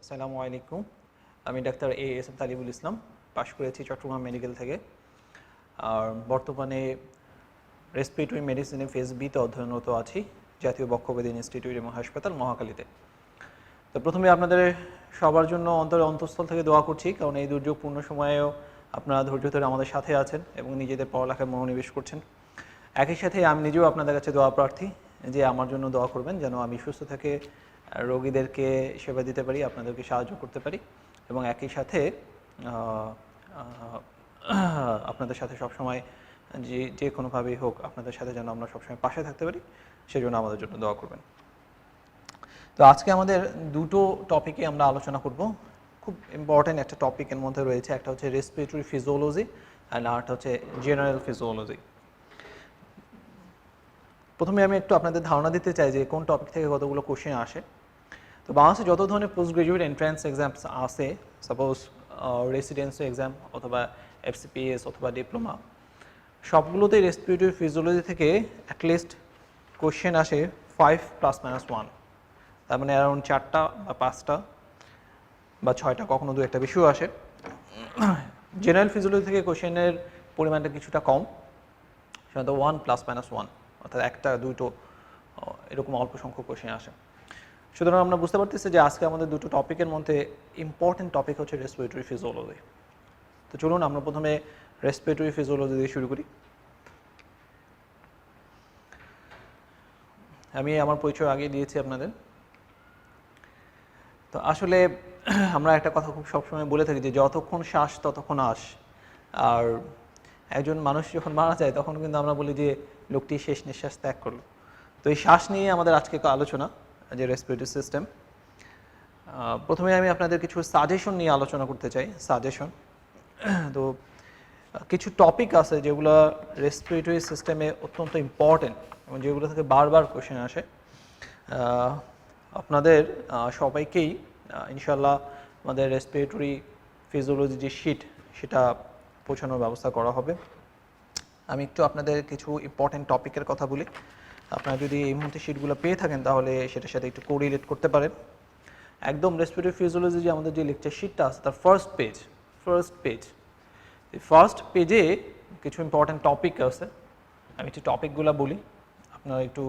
আসসালামু আলাইকুম। আমি ডাক্তার এএসএম তালিবুল ইসলাম, পাশ করেছি চট্টগ্রাম মেডিকেল থেকে। আর বর্তমানে রেসপিরেটরি মেডিসিনে ফেজ বিতে অধ্যয়নরত আছি জাতীয় বক্ষব্যাধি ইনস্টিটিউট এবং হাসপাতাল মহাখালীতে। তো প্রথমে আপনাদের সবার জন্য অন্তঃস্থল থেকে দোয়া করছি, কারণ এই দুর্যোগপূর্ণ সময়েও আপনারা ধৈর্য ধরে আমাদের সাথে আছেন এবং নিজেদের পড়ালেখায় মনোনিবেশ করছেন। একই সাথে আমি নিজেও আপনাদের কাছে দোয়া প্রার্থী যে আমার জন্য দোয়া করবেন, যেন আমি সুস্থ থেকে রোগীদেরকে সেবা দিতে পারি, আপনাদেরকে সাহায্য করতে পারি এবং একই সাথে আপনাদের সাথে সবসময় যে কোনোভাবেই হোক আপনাদের সাথে যেন আমরা সবসময় পাশে থাকতে পারি, সেজন্য আমাদের জন্য দোয়া করবেন। তো আজকে আমাদের দুটো টপিকে আমরা আলোচনা করব। খুব ইম্পর্ট্যান্ট একটা টপিকের মধ্যে রয়েছে, একটা হচ্ছে রেসপিরেটরি ফিজিওলজি অ্যান্ড আরেকটা হচ্ছে জেনারেল ফিজিওলজি। প্রথমে আমি একটু আপনাদের ধারণা দিতে চাই যে কোন টপিক থেকে কতগুলো কোশ্চেন আসে। তো বাংলাদেশে যত ধরনের পোস্ট গ্রাজুয়েট এন্ট্রান্স এক্সামস আছে, সাপোজ রেসিডেন্সি এক্সাম অথবা এফসিপিএস অথবা ডিপ্লোমা, সবগুলোতেই রেসপিরেটরি ফিজিওলজি থেকে অ্যাটলিস্ট কোশ্চেন আসে 5+-1, তার মানে অ্যারাউন্ড 4টা বা 5টা বা 6টা, কখনো 2-একটা বেশিও আসে। জেনারেল ফিজিওলজি থেকে কোশ্চেনের পরিমাণটা কিছুটা কম, সাধারণত 1+-1, অর্থাৎ 1-2 এরকম অল্প সংখ্যক কোশ্চেন আসে। সুতরাং আমরা বুঝতে পারতেছি যে আজকে আমাদের দুটো টপিকের মধ্যে ইম্পর্টেন্ট টপিক হচ্ছে রেসপিরেটরি ফিজিওলজি। তো চলুন আমরা প্রথমে রেসপিরেটরি ফিজিওলজি দিয়ে শুরু করি। আমি আমার পরিচয় আগে দিয়েছি আপনাদের। তো আসলে আমরা একটা কথা খুব সবসময় বলে থাকি যে যতক্ষণ শ্বাস ততক্ষণ আশ। আর একজন মানুষ যখন মারা যায় তখন কিন্তু আমরা বলি যে লোকটি শেষ নিঃশ্বাস ত্যাগ করলো। তো এই শ্বাস নিয়ে আমাদের আজকে আলোচনা, যে রেসপিরেটরি সিস্টেম। প্রথমে আমি আপনাদের কিছু সাজেশন নিয়ে আলোচনা করতে চাই। সাজেশন, তো কিছু টপিক আছে যেগুলো রেসপিরেটরি সিস্টেমে অত্যন্ত ইম্পর্টেন্ট এবং যেগুলো থেকে বারবার কোশ্চেন আসে। আপনাদের সবাইকেই ইনশাল্লাহ আমাদের রেসপিরেটরি ফিজিওলজি যে শিট সেটা পৌঁছানোর ব্যবস্থা করা হবে। আমি একটু আপনাদের কিছু ইম্পর্টেন্ট টপিকের কথা বলি। আপনারা যদি এই মুহূর্তে শিটগুলো পেয়ে থাকেন তাহলে সেটার সাথে একটু কোরিলেট করতে পারেন। একদম রেসপিরেটরি ফিজিওলজি যে আমাদের যে লেকচার শিটটা আছে তার ফার্স্ট পেজ, এই ফার্স্ট পেজে কিছু ইম্পর্টেন্ট টপিক আছে। আমি একটু টপিকগুলো বলি, আপনারা একটু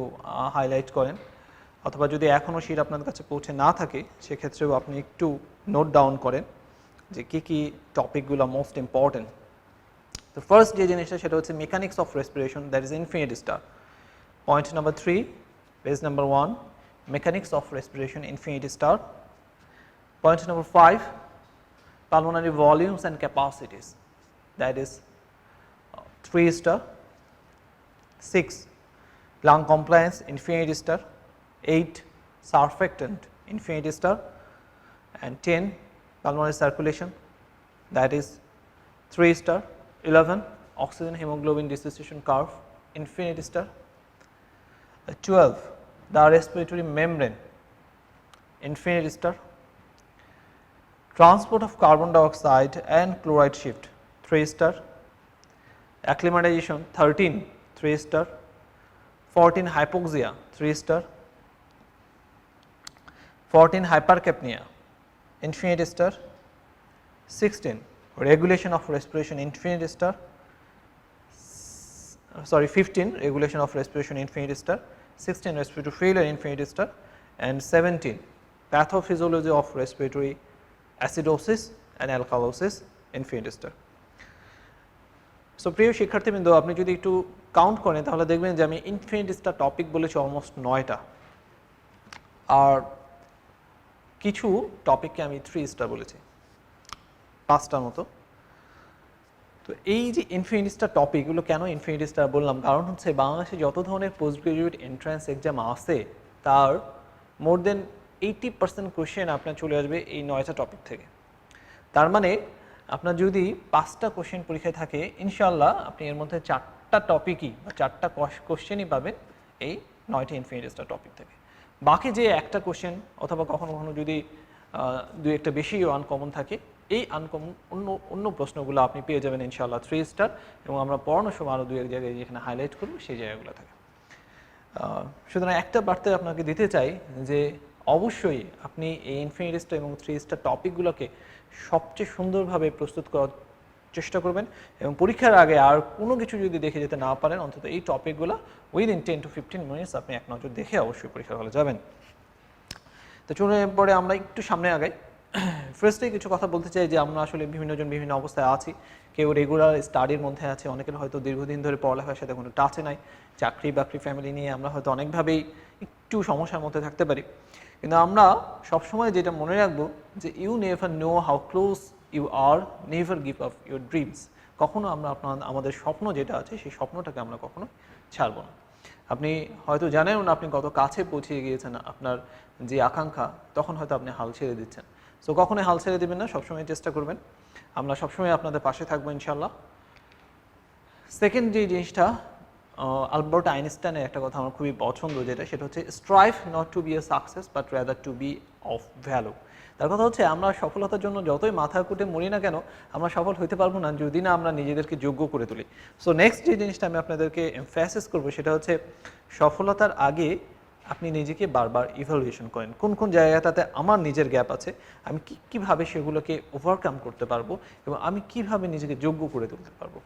হাইলাইট করেন, অথবা যদি এখনও শিট আপনাদের কাছে পৌঁছে না থাকে সেক্ষেত্রেও আপনি একটু নোট ডাউন করেন যে কী কী টপিকগুলো মোস্ট ইম্পর্টেন্ট। তো ফার্স্ট যে জিনিসটা সেটা হচ্ছে mechanics of respiration, that is infinite star. Point number 3, page number 1, mechanics of respiration, infinite star. Point number 5, pulmonary volumes and capacities, that is 3 star. 6, lung compliance, infinity star. 8, surfactant, infinity star. And 10, pulmonary circulation, that is 3 star. 11, oxygen hemoglobin dissociation curve, infinity star. 12, the respiratory membrane, infinity star. Transport of carbon dioxide and chloride shift, 3 star. Acclimatization, 13, 3 star. 14, hypoxia, 3 star. 14, hypercapnia, infinity star. 16, regulation of respiration, infinity star. 15, regulation of respiration, infinity star. 16, respiratory failure, infinity star. And 17, pathophysiology of respiratory acidosis and alkalosis, infinity star. So প্রিয় শিক্ষার্থীবৃন্দ, আপনি যদি একটু count করেন তাহলে দেখবেন যে আমি ইনফিনিটি স্টার টপিক বলেছি অলমোস্ট 9টা, আর কিছু টপিককে আমি 3 স্টার বলেছি, 5টার মতো। তো এই যে ইনফিনিটি স্টার টপিকগুলো কেন ইনফিনিটি স্টার বললাম, কারণ হচ্ছে বাংলাদেশে যত ধরনের পোস্ট গ্রাজুয়েট এন্ট্রান্স এক্সাম আছে তার মোর দেন 80% কোশ্চেন আপনার চলে আসবে এই 9টা টপিক থেকে। তার মানে আপনার যদি 5টা কোশ্চেন পরীক্ষায় থাকে, ইনশাল্লাহ আপনি এর মধ্যে 4টা টপিকই বা 4টা কোশ্চেনই পাবেন এই 9টা ইনফিনিটি স্টার টপিক থেকে। বাকি যে একটা কোশ্চেন অথবা কখনো কখনো যদি 2-একটা বেশিও আনকমন থাকে, এই আনকমন অন্য প্রশ্নগুলো আপনি পেয়ে যাবেন ইনশাল্লাহ 3 স্টার, এবং আমরা পড়ানোর সময় আরও 2-এক জায়গায় যেখানে হাইলাইট করব সেই জায়গাগুলো থাকে। সুতরাং একটা বার্তা আপনাকে দিতে চাই যে অবশ্যই আপনি এই ইনফিনিটি স্টার এবং 3 স্টার টপিকগুলোকে সবচেয়ে সুন্দরভাবে প্রস্তুত করার চেষ্টা করবেন এবং পরীক্ষার আগে আর কোনো কিছু যদি দেখে যেতে না পারেন অন্তত এই টপিকগুলো উইদিন 10 to 15 মিনিটস আপনি এক নজর দেখে অবশ্যই পরীক্ষার হলে যাবেন। তো চলুন এরপরে আমরা একটু সামনে আগাই। ফার্স্টেই কিছু কথা বলতে চাই যে আমরা আসলে বিভিন্নজন বিভিন্ন অবস্থায় আছি। কেউ রেগুলার স্টাডির মধ্যে আছে, অনেকের হয়তো দীর্ঘদিন ধরে পড়ালেখার সাথে কোনো টাচে নাই, চাকরি বাকরি ফ্যামিলি নিয়ে আমরা হয়তো অনেকভাবেই একটু সমস্যার মধ্যে থাকতে পারি। কিন্তু আমরা সবসময় যেটা মনে রাখবো যে you never know how close you are, never give up your dreams. কখনো আমরা আমাদের স্বপ্ন যেটা আছে সেই স্বপ্নটাকে আমরা কখনো ছাড়বো না। আপনি হয়তো জানেন না আপনি কত কাছে পৌঁছে গিয়েছেন আপনার যে আকাঙ্ক্ষা, তখন হয়তো আপনি হাল ছেড়ে দিচ্ছেন। সো কখনোই হাল ছেড়ে দেবেন না, সবসময় চেষ্টা করবেন। আমরা সবসময় আপনাদের পাশে থাকবো ইনশাল্লাহ। সেকেন্ড যে জিনিসটা, আলবার্ট আইনস্টাইনের একটা কথা আমার খুবই পছন্দ, সেটা হচ্ছে strive not to be a success but rather to be of value. তার কথা হচ্ছে আমরা সফলতার জন্য যতই মাথা কুটে মরি না কেন, আমরা সফল হতে পারবো না যদি না আমরা নিজেদেরকে যোগ্য করে তুলি। সো নেক্সট যে জিনিসটা আমি আপনাদেরকে এমফ্যাসিস করবো সেটা হচ্ছে সফলতার আগে আপনি নিজেকে বারবার ইভ্যালুয়েশন করেন, কোন কোন জায়গাটাতে আমার নিজের গ্যাপ আছে, আমি কীভাবে সেগুলোকে ওভারকাম করতে পারবো এবং আমি কিভাবে নিজেকে যোগ্য করে তুলতে পারবো।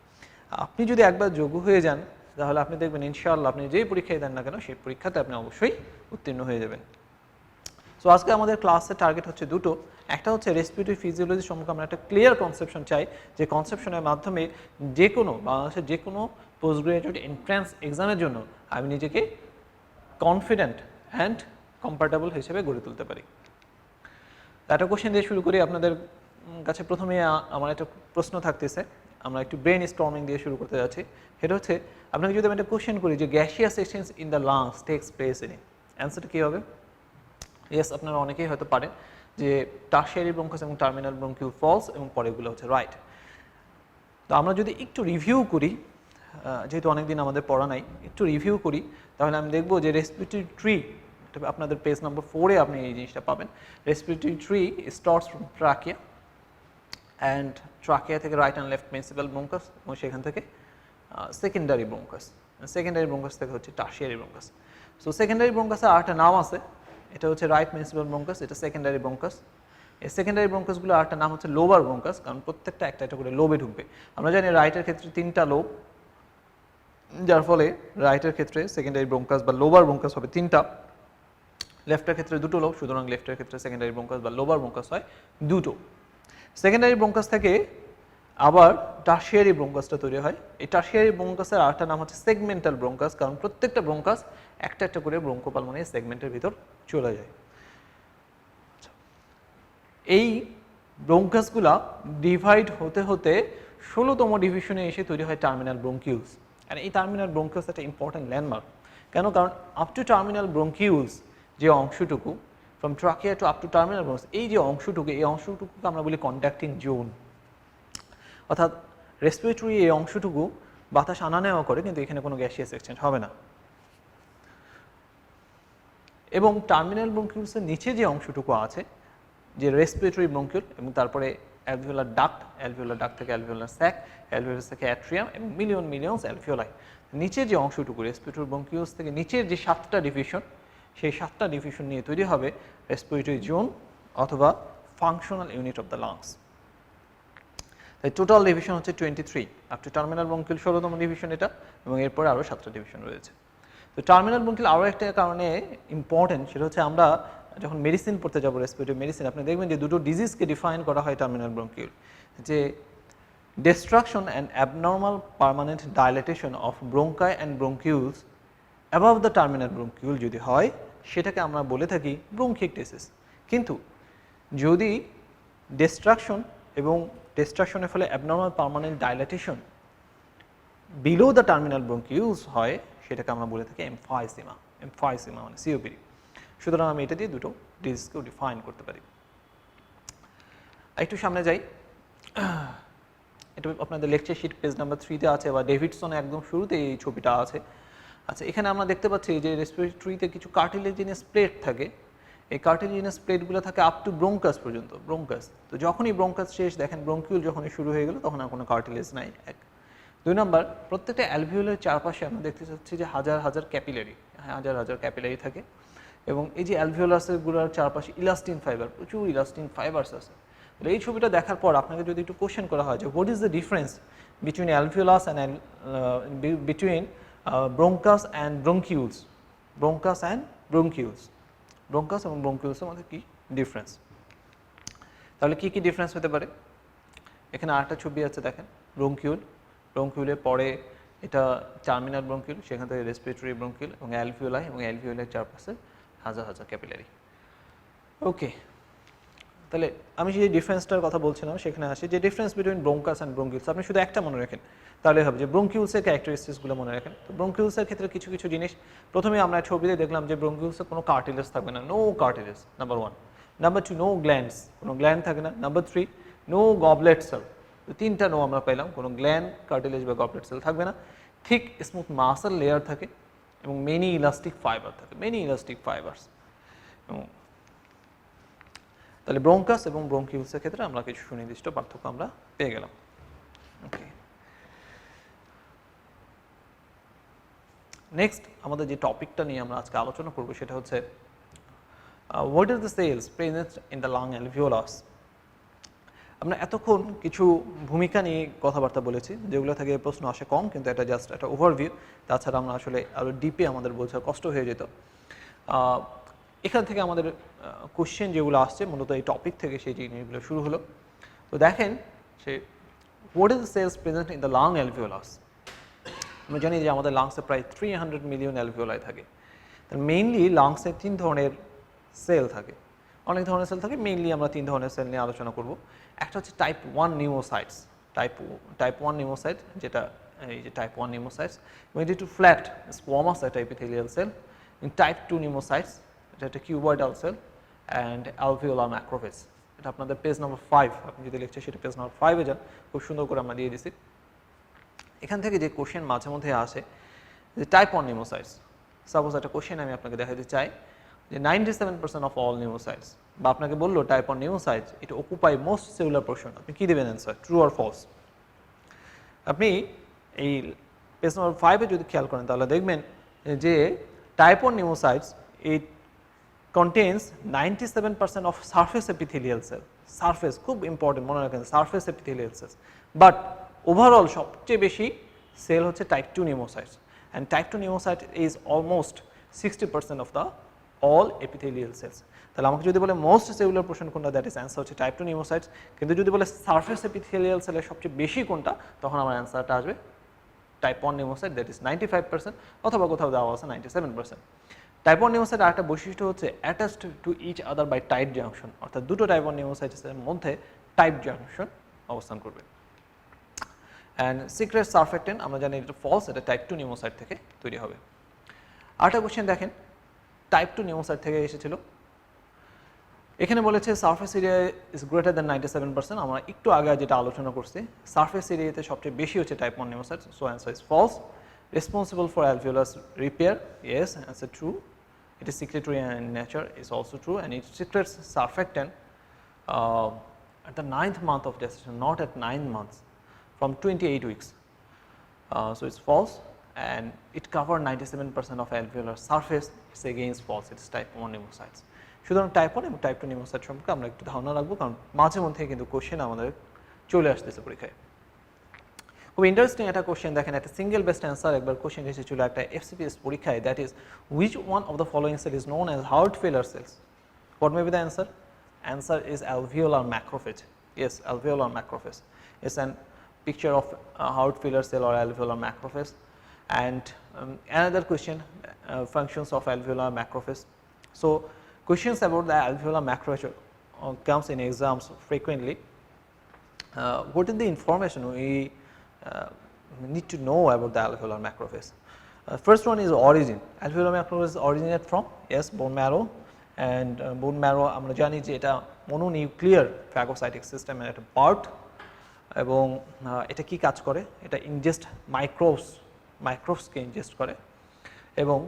আপনি যদি একবার যোগ্য হয়ে যান তাহলে আপনি দেখবেন ইনশাআল্লাহ আপনি যেই পরীক্ষায় দেন না কেন সেই পরীক্ষাতে আপনি অবশ্যই উত্তীর্ণ হয়ে যাবেন। সো আজকে আমাদের ক্লাসের টার্গেট হচ্ছে দুটো। একটা হচ্ছে রেসপিরেটরি ফিজিওলজি সম্পর্কে আমরা একটা ক্লিয়ার কনসেপশন চাই, যে কনসেপশনের মাধ্যমে যে কোনো বাংলাদেশের যে কোনো পোস্ট গ্রাজুয়েট এন্ট্রান্স এক্সামের জন্য আমি নিজেকে কনফিডেন্ট অ্যান্ড কমফর্টেবল হিসেবে গড়ে তুলতে পারি। একটা কোশ্চেন দিয়ে শুরু করি আপনাদের কাছে। প্রথমে আমার একটা প্রশ্ন থাকতেছে, আমরা একটু ব্রেন স্টর্মিং দিয়ে শুরু করতে যাচ্ছি। সেটা হচ্ছে আপনাকে যদি আমি একটা কোশ্চেন করি যে gaseous exchange in the lungs takes place in, অ্যান্সারটা কী হবে? ইয়েস, আপনারা অনেকেই হয়তো পারেন যে টারশিয়ারি ব্রঙ্কাস এবং টার্মিনাল ব্রঙ্কিউল ফলস এবং পরেগুলো হচ্ছে রাইট। তো আমরা যদি একটু রিভিউ করি, যেহেতু অনেকদিন আমাদের পড়া নাই, একটু রিভিউ করি তাহলে আমি দেখব যে রেসপিরেটরি ট্রি, আপনাদের পেজ নম্বর 4-এ আপনি এই জিনিসটা পাবেন। Respiratory tree starts from trachea and trachea থেকে right and left principal bronchus এবং সেখান থেকে সেকেন্ডারি ব্রঙ্কাস, সেকেন্ডারি ব্রঙ্কাস থেকে হচ্ছে টারশিয়ারি ব্রঙ্কাস। সো সেকেন্ডারি ব্রঙ্কাসের আরেকটা নাম আছে, এটা হচ্ছে রাইট প্রিন্সিপাল ব্রঙ্কাস, এটা সেকেন্ডারি ব্রঙ্কাস। এই সেকেন্ডারি ব্রঙ্কাসগুলো আরেকটা নাম হচ্ছে লোবার ব্রঙ্কাস, কারণ প্রত্যেকটা একটা একটা করে লোবে ঢুকবে। আমরা জানি রাইটের ক্ষেত্রে 3টা লোব, যার ফলে রাইটের ক্ষেত্রে সেকেন্ডারি ব্রঙ্কাস বা লোবার ব্রঙ্কাস হবে 3টা, লেফটের ক্ষেত্রে 2টো লোব, সুতরাং লেফটের ক্ষেত্রে সেকেন্ডারি ব্রঙ্কাস বা লোবার ব্রঙ্কাস হয় 2টো। সেকেন্ডারি ব্রঙ্কাস থেকে আবার টারশিয়ারি ব্রঙ্কাসটা তৈরি হয়। এই টারশিয়ারি ব্রঙ্কাসের আরেকটা নাম হচ্ছে সেগমেন্টাল ব্রঙ্কাস, কারণ প্রত্যেকটা ব্রঙ্কাস একটা একটা করে ব্রঙ্কোপালমোনিয়াস সেগমেন্টের ভিতর চলে যায়। এই ব্রঙ্কাসগুলা ডিভাইড হতে হতে 16তম ডিভিশনে এসে তৈরি হয় টার্মিনাল ব্রঙ্কিউলস। আর এই টার্মিনাল ব্রঙ্কিউলস একটা ইম্পর্টেন্ট ল্যান্ডমার্ক। কেন? কারণ আপ টু টার্মিনাল ব্রঙ্কিউলস যে অংশটুকু, from trachea to up to terminal bronchus, এই যে অংশটুকুকে আমরা বলি কন্ডাক্টিং জোন, অর্থাৎ রেসপিরেটরি এই অংশটুকু বাতাস আনা নেওয়া করে, কিন্তু এখানে কোনো গ্যাসিয়াস এক্সচেঞ্জ হবে না। এবং টার্মিনাল ব্রঙ্কিউলসের নিচে যে অংশটুকু আছে, যে রেসপিরেটরি ব্রঙ্কিউল এবং তারপরে অ্যালভিওলার ডাক্ট থেকে অ্যালভিওলার স্যাক, অ্যালভিওলার থেকে অ্যাট্রিয়াম এবং মিলিয়নস অ্যালভিওলাই, নিচের যে অংশটুকু রেসপিরেটরি ব্রঙ্কিউলস থেকে নিচের যে 7টা ডিভিশন, সেই 7টা ডিভিশন নিয়ে তৈরি হবে রেসপিরেটরি জোন অথবা functional unit of the lungs. তাই টোটাল ডিভিশন হচ্ছে 23, আপ টু টার্মিনাল ব্রঙ্কিউল 16তম ডিভিশন এটা, এবং এরপরে আরও 7টা ডিভিশন রয়েছে। তো টার্মিনাল ব্রঙ্কিউল আরও একটা কারণে ইম্পর্টেন্ট, সেটা হচ্ছে আমরা যখন মেডিসিন পড়তে যাবো, রেসপিরেটরি মেডিসিন, আপনি দেখবেন যে দুটো ডিজিজকে ডিফাইন করা হয় টার্মিনাল ব্রঙ্কিউল, যে destruction and abnormal permanent dilatation of bronchi and bronchioles above the terminal bronchiole যদি হয়, সেটাকে আমরা বলে থাকি ব্রঙ্কিকটেসিস। কিন্তু যদি ডিস্ট্রাকশন এবং ডিস্ট্রাকশনের ফলে abnormal permanent dilatation below the terminal bronchioles হয়, সেটাকে আমরা বলে থাকি এমফাইসিমা মানে সিওপিডি। সুতরাং আমি এটা দিয়ে দুটো ডিজিজকেও ডিফাইন করতে পারি। একটু সামনে যাই, এটা আপনাদের লেকচার শিট পেজ নাম্বার 3-তে আছে, বা ডেভিডসনে একদম শুরুতে এই ছবিটা আছে। আচ্ছা, এখানে আমরা দেখতে পাচ্ছি যে রেসপিরেটরিতে কিছু কার্টিলেজিনাস প্লেট থাকে। এই কার্টিলেজিনাস প্লেটগুলো থাকে আপ টু ব্রঙ্কাস পর্যন্ত, ব্রঙ্কাস। তো যখনই ব্রঙ্কাস শেষ, দেখেন ব্রঙ্কিউল যখনই শুরু হয়ে গেল তখন আর কোনো কার্টিলেজ নাই। 2 নম্বর, প্রত্যেকটা অ্যালভিওলের চারপাশে আমরা দেখতে পাচ্ছি যে হাজার হাজার ক্যাপিলারি থাকে, এবং এই যে অ্যালভিওলাসগুলোর চারপাশে ইলাস্টিন ফাইবার, প্রচুর ইলাস্টিন ফাইবারস আছে। তাহলে এই ছবিটা দেখার পর আপনাকে যদি একটু কোশ্চেন করা হয় যে what is the difference between alveolus and between bronchus and bronchioles, bronchus and bronchioles, bronchus এবং ব্রঙ্কিউলসের মধ্যে কী ডিফারেন্স, তাহলে কী কী ডিফারেন্স হতে পারে? এখানে আরেকটা ছবি আছে দেখেন, ব্রঙ্কিউল, ব্রঙ্কিউলের পরে এটা টার্মিনাল ব্রঙ্কিউল, সেখান থেকে রেসপিরেটরি ব্রঙ্কিউল এবং অ্যালভিওলাই, এবং অ্যালভিওলাইয়ের চারপাশে হাজার হাজার ক্যাপিলারি। ওকে, তাহলে আমি যে ডিফারেন্সটার কথা বলছিলাম সেখানে আসি, যে ডিফারেন্স বিটুইন ব্রঙ্কাস অ্যান্ড ব্রঙ্কিউলস, আপনি শুধু একটা মনে রাখেন তাহলে হবে, যে ব্রঙ্কিউলসের ক্যারেক্টারিস্টিক্সগুলো মনে রাখেন। তো ব্রঙ্কিউলসের ক্ষেত্রে কিছু কিছু জিনিস, প্রথমে আমরা ছবিতে দেখলাম যে ব্রঙ্কিউলসে কোনো কার্টিলেজ থাকবে না, no cartilage, number 1। Number 2, no glands, কোনো গ্ল্যান্ড থাকে না। নাম্বার 3, নো গবলেট সেল, তিনটা নো আমরা পেলাম, কোনো গ্ল্যান্ড, কার্টিলেজ বা গবলেট সেল থাকবে না। থিক স্মুথ মাসল লেয়ার থাকে এবং মেনি ইলাস্টিক ফাইবার থাকে, মেনি ইলাস্টিক ফাইবার্স। তাহলে ব্রঙ্কাস এবং ব্রঙ্কিউলসের ক্ষেত্রে আমরা কিছু সুনির্দিষ্ট পার্থক্য আমরা পেয়ে গেলাম। ওকে, নেক্সট আমাদের যে টপিকটা নিয়ে আমরা আজকে আলোচনা করব সেটা হচ্ছে what are the cells present in the lung alveolus. আমরা এতক্ষণ কিছু ভূমিকা নিয়ে কথাবার্তা বলেছি, যেগুলো থেকে প্রশ্ন আসে কম, কিন্তু এটা জাস্ট একটা ওভারভিউ, তাছাড়া আমরা আসলে আরও ডিপে আমাদের বোঝা কষ্ট হয়ে যেত। এখান থেকে আমাদের কোশ্চেন যেগুলো আসছে মূলত এই টপিক থেকে সেই জিনিসগুলো শুরু হলো। তো দেখেন সে what is the cells present in the lung alveolus. আমরা জানি যে আমাদের লাংসে প্রায় 300 মিলিয়ন অ্যালভিওলাই থাকে। তাহলে মেইনলি লাংসে 3 ধরনের সেল থাকে, অনেক ধরনের সেল থাকে, মেইনলি আমরা 3 ধরনের সেল নিয়ে আলোচনা করব। একটা হচ্ছে টাইপ 1 নিউমোসাইটস, টাইপ 1 নিউমোসাইট, যেটা এই যে টাইপ 1 নিউমোসাইটস, এবং এটি একটু ফ্ল্যাট স্কোয়ামাস একটা এপিথেলিয়াল সেল। টাইপ 2 নিউমোসাইটস, এটা একটা cuboidal cell, and alveolar macrophage. এটা আপনাদের পেজ নাম্বার 5, আপনি যদি লিখছেন সেটা পেজ নাম্বার 5-এ যান, খুব সুন্দর করে আমরা দিয়ে দিছি। এখান থেকে যে কোশ্চেন মাঝে মধ্যে আসে যে টাইপ 1 নিউমোসাইটস, সাপোজ একটা কোশ্চেন আমি আপনাকে দেখাতে চাই যে 97% অফ অল নিউমোসাইটস, বা আপনাকে বললো টাইপ 1 নিউমোসাইটস ইট অকুপাই মোস্ট সেলুলার পোর্শন, আপনি কী দেবেন অ্যান্সার, ট্রু অর ফলস? আপনি এই পেজ নাম্বার 5-এ যদি খেয়াল করেন তাহলে দেখবেন যে type 1 pneumocytes it contains 97% of surface epithelial cell, surface খুব ইম্পর্টেন্ট, মনে রাখেন surface epithelial cells, but overall সবচেয়ে বেশি সেল হচ্ছে type 2 pneumocytes, and type 2 pneumocyte is almost 60% of the all epithelial cells। তাহলে আমাকে যদি বলে মোস্ট সেলুলার পোর্শন কোনটা, দ্যাট ইজ অ্যান্সার হচ্ছে টাইপ 2 নিউমোসাইটস। কিন্তু যদি বলে সারফেস epithelial সেলের সবচেয়ে বেশি কোনটা, তখন আমার অ্যান্সারটা আসবে টাইপ 1 নিউমোসাইট, দ্যাট ইজ 95%, অথবা কোথাও দেওয়া আছে 97%। টাইপ 1 নিউমোসাইট আরেকটা বৈশিষ্ট্য হচ্ছে attached to each other by tight junction, অর্থাৎ দুটো টাইপ 1 নিউমোসাইটের মধ্যে টাইট জাংশন অবস্থান করবে। অ্যান্ড সিক্রেট সারফেক্টেন্ট আমরা জানি এটা ফলস, এটা টাইপ 2 নিউমোসাইট থেকে তৈরি হবে। আরেকটা কোশ্চেন দেখেন, টাইপ 2 নিউমোসাইট থেকে এসেছিল, এখানে বলেছে surface area is greater than 97%। আমরা একটু আগে যেটা আলোচনা করছি, সারফেস এরিয়াতে সবচেয়ে বেশি হচ্ছে type 1 pneumocyte, so answer is false. Responsible for alveolus repair, yes, answer true. It is secretory in nature, is also true, and it secretes surfactant at the 9th month of gestation, not at 9 months, from 28 weeks. So it's false, and it covers 97% of alveolar surface. It's again false. It's type 1 pneumocytes. সুতরাং type 1 এবং type 2 pneumocyte সম্পর্কে আমরা একটু ধারণা রাখবো, কারণ মাঝে মধ্যে কিন্তু কোশ্চেন আমাদের চলে আসতেছে পরীক্ষায়। খুব ইন্টারেস্টিং একটা কোশ্চেন দেখেন, একটা সিঙ্গেল বেস্ট অ্যান্সার একবার কোশ্চেন এসেছিল একটা FCPS পরীক্ষায়, that is which one of the following cell is known as heart failure cells? What may be the answer? Answer is alveolar macrophage. Yes, alveolar macrophage. It's an picture of heart failure cell or alveolar macrophage. And another question, functions of alveolar macrophage. So questions about the alveolar macrophage comes in exams frequently. What is the information we need to know about the alveolar macrophage? First one is origin. Alveolar macrophage originate from, yes, bone marrow. And bone marrow আমরা জানি যে এটা mononuclear phagocytic সিস্টেমের একটা part, এবং এটা কি কাজ করে, এটা ইনজেস্ট মাইক্রোবসকে ইনজেস্ট করে, এবং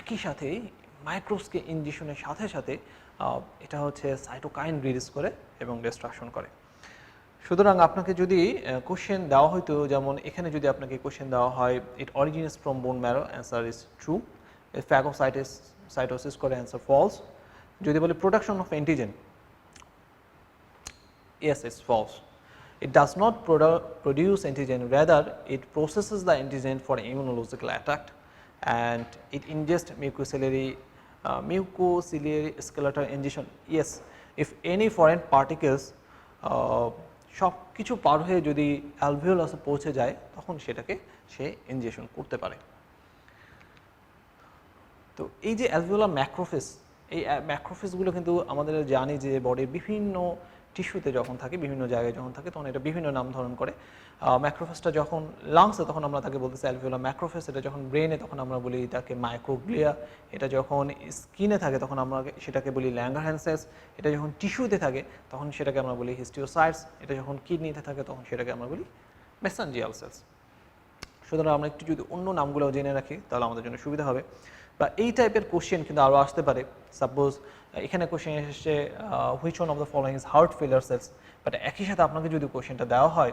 একই সাথে মাইক্রোবসকে ইনজেকশনের সাথে সাথে এটা হচ্ছে সাইটোকাইন রিলিজ করে এবং ডিস্ট্রাকশন করে। সুতরাং আপনাকে যদি কোশ্চেন দেওয়া হয়তো, যেমন এখানে যদি আপনাকে কোশ্চেন দেওয়া হয় it originates from bone marrow, answer is true. Phagocytosis cytosis করে, অ্যান্সার ফলস। যদি বলি production of antigen, yes, it's false. It does not produce antigen, rather it processes the antigen for immunological attack and it ingests mucociliary skeletal ingestion. Yes, if any foreign particles সব কিছু পার হয়ে যদি অ্যালভিওলাসে পৌঁছে যায় তখন সেটাকে সে ইনজেকশন করতে পারে। তো এই যে অ্যালভিওলার ম্যাক্রোফেজ, এই ম্যাক্রোফেজগুলো কিন্তু আমাদের জানি যে বডির বিভিন্ন টিস্যুতে যখন থাকে, বিভিন্ন জায়গায় যখন থাকে তখন এটা বিভিন্ন নাম ধারণ করে। ম্যাক্রোফেজটা যখন লাংসে তখন আমরা তাকে বলতেছি অ্যালভিওলার ম্যাক্রোফেজ, এটা যখন ব্রেনে তখন আমরা বলি তাকে মাইক্রোগ্লিয়া, এটা যখন স্কিনে থাকে তখন আমরা সেটাকে বলি ল্যাঙ্গারহ্যান্স সেলস, এটা যখন টিস্যুতে থাকে তখন সেটাকে আমরা বলি হিস্টিওসাইটস, এটা যখন কিডনিতে থাকে তখন সেটাকে আমরা বলি মেসেঞ্জিয়াল সেলস। সুতরাং আমরা একটু যদি অন্য নামগুলো জেনে রাখি তাহলে আমাদের জন্য সুবিধা হবে। বা এই টাইপের কোশ্চেন কিন্তু আরও আসতে পারে। সাপোজ এখানে কোশ্চেন এসেছে which one of the following is heart failure cells, but একই সাথে আপনাকে যদি কোশ্চেনটা দেওয়া হয়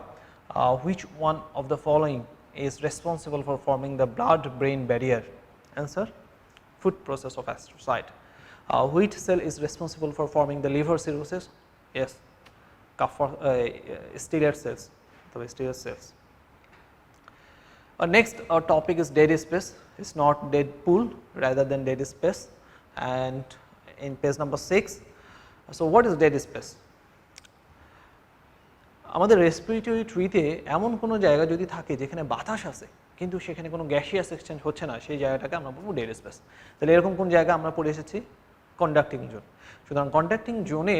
which one of the following is responsible for forming the blood brain barrier, answer foot process of astrocyte. Which cell is responsible for forming the liver cirrhosis, yes stellate cells, তবে stellate cells. Next topic is dead space. It's not dead pool rather than dead space, and in page number 6. So what is dead space? আমাদের respiratory ট্রিতে এমন কোনো জায়গা যদি থাকে যেখানে বাতাস আছে কিন্তু সেখানে কোনো গ্যাসিয়াস এক্সচেঞ্জ হচ্ছে না, সেই জায়গাটাকে আমরা বলবো ডেড স্পেস। তাহলে এরকম কোন জায়গা আমরা পড়ে এসেছি? Conducting zone. সুতরাং কন্ডাক্টিং জোনে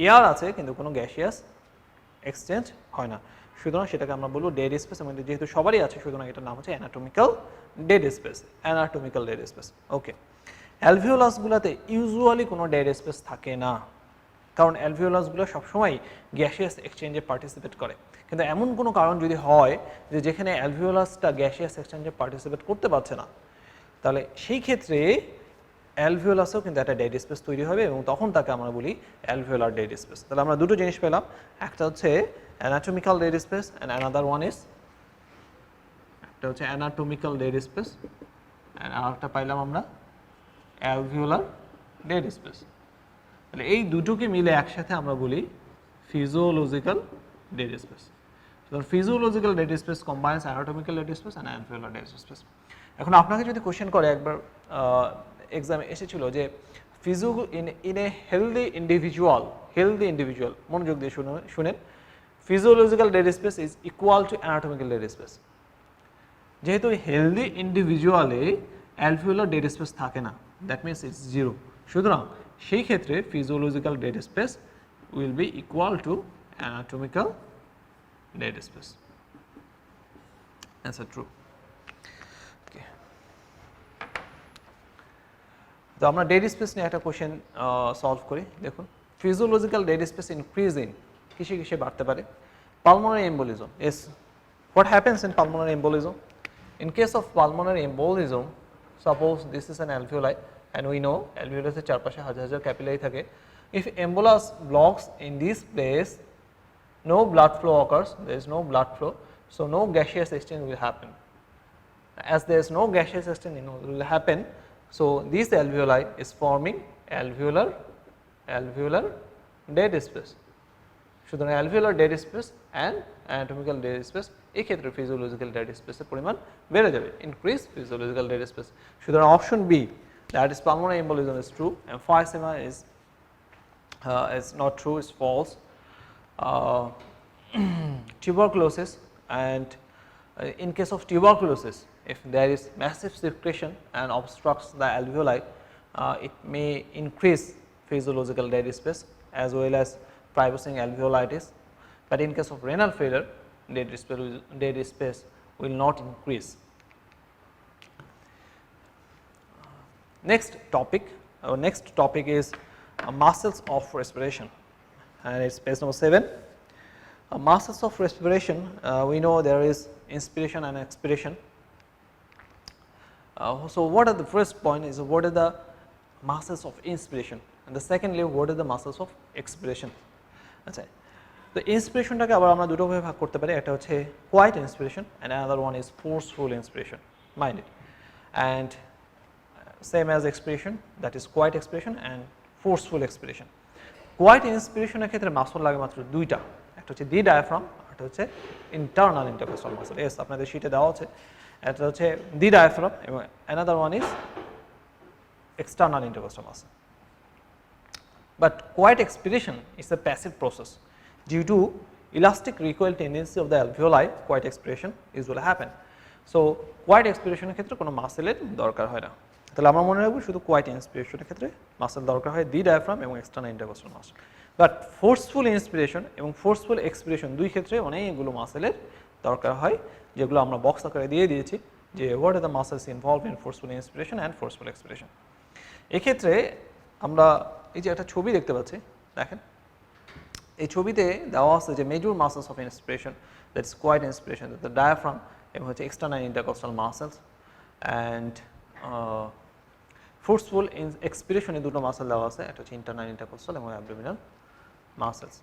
এয়ার আছে কিন্তু কোনো গ্যাসিয়াস এক্সচেঞ্জ হয় না, সুতরাং সেটাকে আমরা বলবো ডেড স্পেস। আমাদের যেহেতু সবারই আছে সুতরাং এটার নাম হচ্ছে anatomical dead space, anatomical dead space. Okay, অ্যালভিওলাসগুলোতে ইউজুয়ালি কোনো ডেড স্পেস থাকে না, কারণ অ্যালভিওলাসগুলো সবসময় গ্যাসিয়াস এক্সচেঞ্জে পার্টিসিপেট করে। কিন্তু এমন কোনো কারণ যদি হয় যে যেখানে অ্যালভিওলাসটা গ্যাসিয়াস এক্সচেঞ্জে পার্টিসিপেট করতে পারছে না, তাহলে সেই ক্ষেত্রে অ্যালভিওলাসেও কিন্তু একটা ডেড স্পেস তৈরি হবে এবং তখন তাকে আমরা বলি অ্যালভিওলার ডেড স্পেস। তাহলে আমরা দুটো জিনিস পেলাম, একটা হচ্ছে anatomical dead space and another one is একটা হচ্ছে anatomical dead space and আরেকটা পাইলাম আমরা alveolar dead space। তাহলে এই দুটোকে মিলে একসাথে আমরা বলি physiological dead space। So physiological dead space combines anatomical dead space and alveolar dead space। এখন আপনাকে যদি কোশ্চেন করে, একবার এক্সামে এসেছিল যে in a healthy individual, মনোযোগ দিয়ে শুনেন, physiological dead space is equal to anatomical dead space। যেহেতু হেলদি ইন্ডিভিজুয়ালে অ্যালভিওলার ডেড স্পেস থাকে না, দ্যাট মিনস ইটস জিরো, সুতরাং সেই ক্ষেত্রে physiological dead space will be equal to anatomical dead space. Answer true. Okay, তো আমরা ডেড স্পেস নিয়ে একটা কোশ্চেন সলভ করি। দেখুন, ফিজিওলজিক্যাল ডেড স্পেস ইনক্রিজিং কিসে কিসে বাড়তে পারে? Pulmonary embolism. Yes, what happens in pulmonary embolism? In case of pulmonary embolism, suppose this is an alveoli and we know alveolus এর চারপাশে হাজার হাজার ক্যাপিলারি থাকে। If embolus blocks in this place, no blood flow occurs, there is no blood flow, so no gaseous exchange will happen. As there is no gaseous exchange will happen, so this alveoli is forming alveolar dead space। সুতরাং alveolar dead space and anatomical dead space এই ক্ষেত্রে physiological dead স্পেসের পরিমাণ বেড়ে যাবে, increase physiological dead space. সুতরাং option B, that is pulmonary embolism, is true, emphysema is not true, is false. Tuberculosis, and in case of tuberculosis, if there is massive secretion and obstructs the alveoli, it may increase physiological dead space as well as fibrosing alveolitis, but in case of renal failure, dead space will not increase. Next topic, our next topic is muscles of respiration, and it's page number 7. Muscles of respiration, we know there is inspiration and expiration. So what are the first point is what are the muscles of inspiration, and the secondly what are the muscles of expiration? আচ্ছা, তো ইন্সপিরেশনটাকে আবার আমরা দুটো ভাবে ভাগ করতে পারি, একটা হচ্ছে quiet inspiration and another one is forceful inspiration, mind it. And same as expiration, that is quiet expiration and forceful expiration. Quiet inspiration এর ক্ষেত্রে মাসল লাগে মাত্র দুইটা, একটা হচ্ছে দি ডায়াফ্রাম, একটা হচ্ছে ইন্টারনাল ইন্টারকস্টাল মাসল। এস আপনাদের শীটে দেওয়া আছে, এটা হচ্ছে দি ডায়াফ্রাম এবং another one is external intercostal muscle. But quiet expiration is a passive process. Due to elastic recoil tendency of the alveoli, quiet expiration usually happen. So quiet expiration এর ক্ষেত্রে কোনো মাসেলের দরকার হয় না। তাহলে আমরা মনে রাখবো শুধু কোয়াইট ইন্সপিরেশনের ক্ষেত্রে মাসেল দরকার হয় দি ডায়াফ্রাম এবং external intercostal muscle. But forceful inspiration এবং ফোর্সফুল এক্সপিরেশন দুই ক্ষেত্রে অনেকগুলো মাসেলের দরকার হয়, যেগুলো আমরা বক্স আকারে দিয়ে দিয়েছি যে what are the muscles involve in forceful inspiration and forceful expiration. এক্ষেত্রে আমরা এই যে একটা ছবি দেখতে পাচ্ছি, দেখেন এই ছবিতে দেওয়া আছে যে major muscles of inspiration, that is quiet inspiration, the diaphragm এবং হচ্ছে external intercostal muscles, and forceful এক্সপিরেশনে দুটো মাসেল দেওয়া আছে, একটা হচ্ছে ইন্টারনাল ইন্টারকস্টাল এবং অ্যাবডোমিনাল মাসেলস।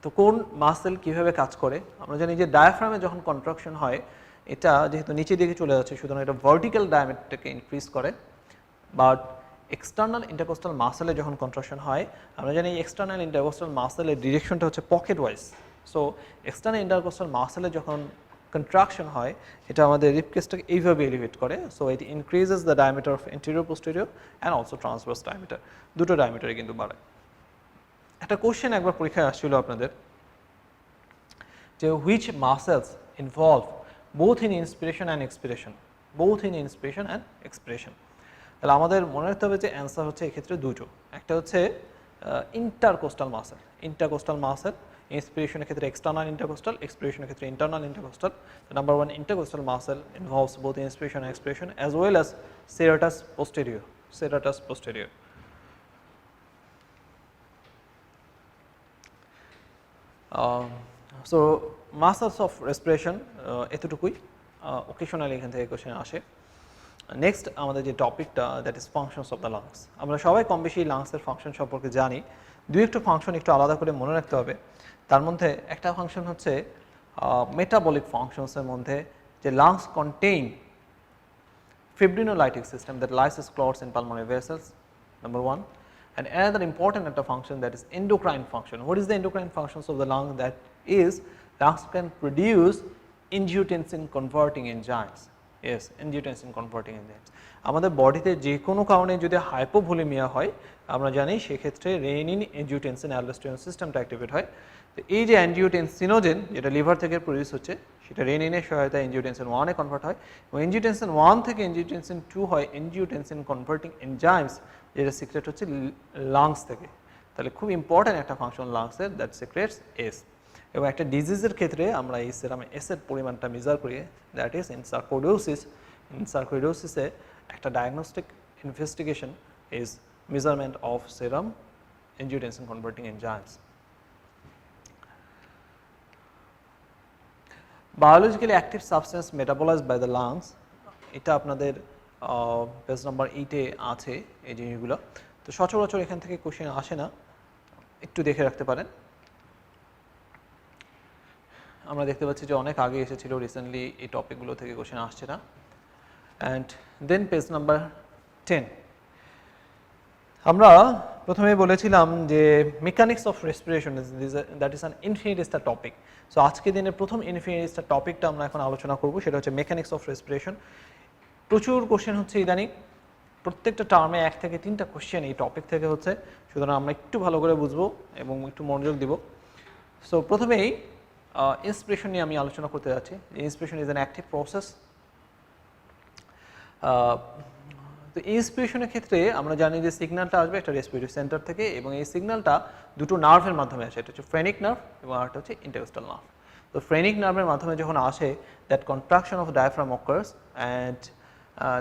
তো কোন মাসেল কিভাবে কাজ করে আমরা জানি যে ডায়াফ্রামে যখন কন্ট্রাকশন হয় এটা যেহেতু নিচের দিকে চলে যাচ্ছে সুতরাং এটা ভার্টিক্যাল ডায়ামিটারকে ইনক্রিজ করে, বাট এক্সটার্নাল ইন্টারকস্টাল মাসেলে যখন কন্ট্রাকশন হয় আমরা জানি এক্সটার্নাল ইন্টারকস্টাল মাসেলের ডিরেকশনটা হচ্ছে pocket wise. So external intercostal মাসেলে যখন কন্ট্রাকশন হয় এটা আমাদের রিপকেসটাকে এইভাবে এলিভেট করে, so it increases the diameter of anterior posterior and also transverse diameter, দুটো ডায়ামিটারে কিন্তু বাড়ায়। একটা কোশ্চেন একবার পরীক্ষায় আসছিল আপনাদের যে which muscles involve both in inspiration and expiration, both in inspiration and expiration। তাহলে আমাদের মনে রাখতে হবে যে অ্যান্সার হচ্ছে এক্ষেত্রে দুটো, একটা হচ্ছে ইন্টারকোস্টাল মাসেল, ইন্টারকোস্টাল মাসেল ইন্সপিরেশনের ক্ষেত্রে এক্সটার্নাল ইন্টারকোস্টাল, এক্সপিরেশনের ক্ষেত্রে internal intercostal. Number one intercostal muscle involves both inspiration and expiration as well as serratus posterior, serratus posterior। So muscles of respiration এতটুকুই, অকেশনালি এখান থেকে কোশ্চেন আসে। নেক্সট আমাদের যে টপিকটা that is functions of the lungs. আমরা সবাই কম বেশি লাংসের ফাংশন সম্পর্কে জানি, দুই একটু ফাংশন একটু আলাদা করে মনে রাখতে হবে। তার মধ্যে একটা ফাংশন হচ্ছে মেটাবলিক ফাংশনসের মধ্যে যে lungs contain fibrinolytic system that lyses clots in pulmonary vessels, number one. And another important function that is endocrine function. What is the endocrine functions of the lung? That is lungs can produce angiotensin converting enzymes. Yes, angiotensin converting enzymes. আমাদের বডিতে যে কোনো কারণে যদি hypovolaemia হয় আমরা জানি সেক্ষেত্রে রেনিন এনজিওটেনসিন অ্যালডোস্টেরন সিস্টেমটা অ্যাক্টিভেট হয়। তো এই যে অ্যাঞ্জিওটেনসিনোজেন যেটা লিভার থেকে প্রডিউস হচ্ছে সেটা রেনিনের সহায়তায় এনজিওটেনসিন 1 এ কনভার্ট হয় এবং এনজিওটেনসিন 1 থেকে এনজিওটেনসিন 2 হয় এনজিওটেনসিন কনভার্টিং এনজাইমস, যেটা সিক্রেট হচ্ছে লাংস থেকে। তাহলে খুব ইম্পর্ট্যান্ট একটা ফাংশন লাংসের, দ্যাট সিক্রেটস এস। এবং একটা ডিজিজের ক্ষেত্রে আমরা এই সেরামে এসের পরিমাণটা মেজার করি, that is in sarcoidosis. In সার্কোইডোসিসে একটা diagnostic investigation is measurement of serum angiotensin converting enzymes. Biologically active substance metabolized by the lungs, এটা আপনাদের পেজ নাম্বার 8 এ আছে এই জিনিসগুলো। তো সচরাচর এখান থেকে কোশ্চেন আসে না, একটু দেখে রাখতে পারেন। আমরা দেখতে পাচ্ছি যে অনেক আগে এসেছিল, রিসেন্টলি এই টপিকগুলো থেকে কোশ্চেন আসছে না। অ্যান্ড দেন পেজ নাম্বার 10 আমরা প্রথমে বলেছিলাম যে mechanics of respiration that is an infinite star topic. So আজকে দিনের প্রথম ইনফিনিট স্টার টপিকটা আমরা এখন আলোচনা করব, সেটা হচ্ছে মেকানিক্স অফ রেসপিরেশন। প্রচুর কোশ্চেন হচ্ছে ইদানিং, প্রত্যেকটা টার্মে 1 থেকে 3টা কোশ্চেন এই টপিক থেকে হচ্ছে, সুতরাং আমরা একটু ভালো করে বুঝবো এবং একটু মনোযোগ দিব। সো প্রথমেই ইন্সপিরেশন নিয়ে আমি আলোচনা করতে যাচ্ছি। Inspiration is an active process. তো ইন্সপিরেশনের ক্ষেত্রে আমরা জানি যে সিগন্যালটা আসবে একটা রেসপিরেটরি সেন্টার থেকে এবং এই সিগন্যালটা দুটো নার্ভের মাধ্যমে আসে, এটা হচ্ছে ফ্রেনিক নার্ভ এবং আরেকটা হচ্ছে ইন্টারকস্টাল নার্ভ। তো ফ্রেনিক নার্ভের মাধ্যমে যখন আসে that contraction of diaphragm occurs and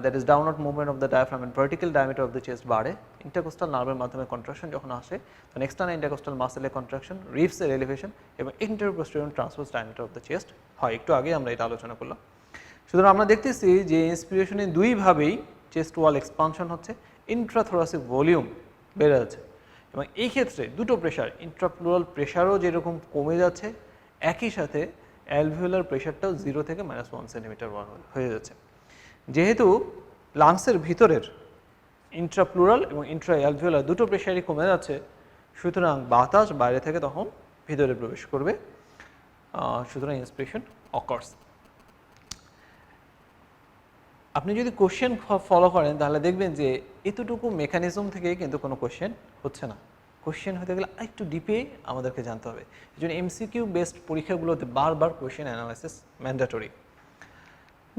that is downward movement of the diaphragm and vertical diameter of the chest বাড়ে। ইন্টারকস্টাল নার্ভের মাধ্যমে কন্ট্রাকশন যখন আসে তখন এক্সটার্নাল ইন্টারকস্টাল মাসেলের কন্ট্রাকশন, রিবসের এলিভেশন এবং anteroposterior transverse diameter of the chest হয়। একটু আগে আমরা এটা আলোচনা করলাম। সুতরাং আমরা দেখতেছি যে ইন্সপিরেশনে দুইভাবেই চেস্ট ওয়াল এক্সপানশন হচ্ছে, ইন্ট্রাথোরাসিক ভলিউম বেড়ে যাচ্ছে এবং এই ক্ষেত্রে দুটো প্রেশার, ইন্ট্রাপ্লুরাল প্রেশারও যেরকম কমে যাচ্ছে একই সাথে অ্যালভিওলার প্রেশারটাও 0 থেকে -1 সেন্টিমিটার হয়ে যাচ্ছে। যেহেতু লাংসের ভিতরের ইন্ট্রাপ্লুরাল এবং ইন্ট্রা অ্যালভিওলার দুটো প্রেশারই কমে যাচ্ছে, সুতরাং বাতাস বাইরে থেকে তখন ভিতরে প্রবেশ করবে, সুতরাং ইন্সপিরেশন অকার্স। আপনি যদি কোশ্চেন ফলো করেন তাহলে দেখবেন যে এতটুকু মেকানিজম থেকে কিন্তু কোনো কোশ্চেন হচ্ছে না। কোশ্চেন হতে গেলে একটু ডিপে আমাদেরকে জানতে হবে। এই জন্য এমসিকিউ বেসড পরীক্ষাগুলোতে বারবার কোশ্চেন অ্যানালাইসিস ম্যান্ডেটরি।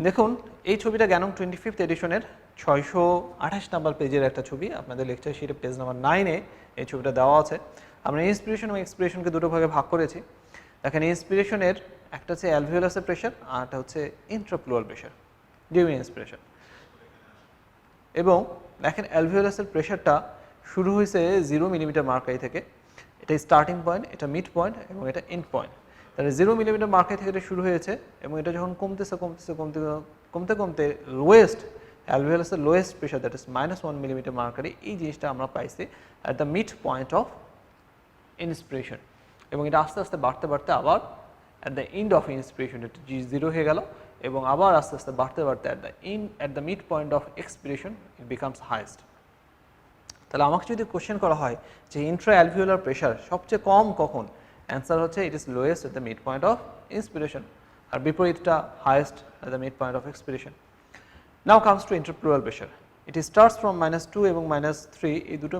দেখুন এই ছবিটা জ্ঞানম 25th এডিশনের 628 নাম্বার পেজের একটা ছবি, আপনাদের লেকচার শিটে পেজ নাম্বার 9-এ এই ছবিটা দেওয়া আছে। আমরা ইন্সপিরেশন এবং এক্সপিরেশনকে দুটো ভাগে ভাগ করেছি। দেখেন ইন্সপিরেশনের একটা হচ্ছে অ্যালভিওলাসের প্রেশার আর একটা হচ্ছে ইন্ট্রাপ্লুরাল প্রেশার ডিউরিং ইন্সপিরেশন। এবং দেখেন অ্যালভিওলাসের প্রেশারটা শুরু হয়েছে 0 মিলিমিটার মার্কারি থেকে, এটা স্টার্টিং পয়েন্ট, এটা মিড পয়েন্ট এবং এটা এন্ড পয়েন্ট। তাহলে 0 মিলিমিটার মার্কারি থেকে এটা শুরু হয়েছে এবং এটা যখন কমতেছে কমতেছে কমতে কমতে কমতে লোয়েস্ট অ্যালভিওলাসের lowest pressure that is -1 millimetre mercury, এই জিনিসটা আমরা পাইছি at the mid point of inspiration. এবং এটা আস্তে আস্তে বাড়তে বাড়তে আবার at the end of inspiration এটা 0 হয়ে গেল এবং আবার আস্তে আস্তে বাড়তে বাড়তে at the mid point of expiration it becomes highest. তাহলে আমাকে যদি কোশ্চেন করা হয় যে ইন্ট্রা অ্যালভিওলার প্রেশার সবচেয়ে কম কখন, অ্যান্সার হচ্ছে it is lowest at the mid point of inspiration, আর বিপরীতটা highest at the mid point of expiration. Now comes to intrapleural pressure. It starts from -2 এবং -3 এই দুটো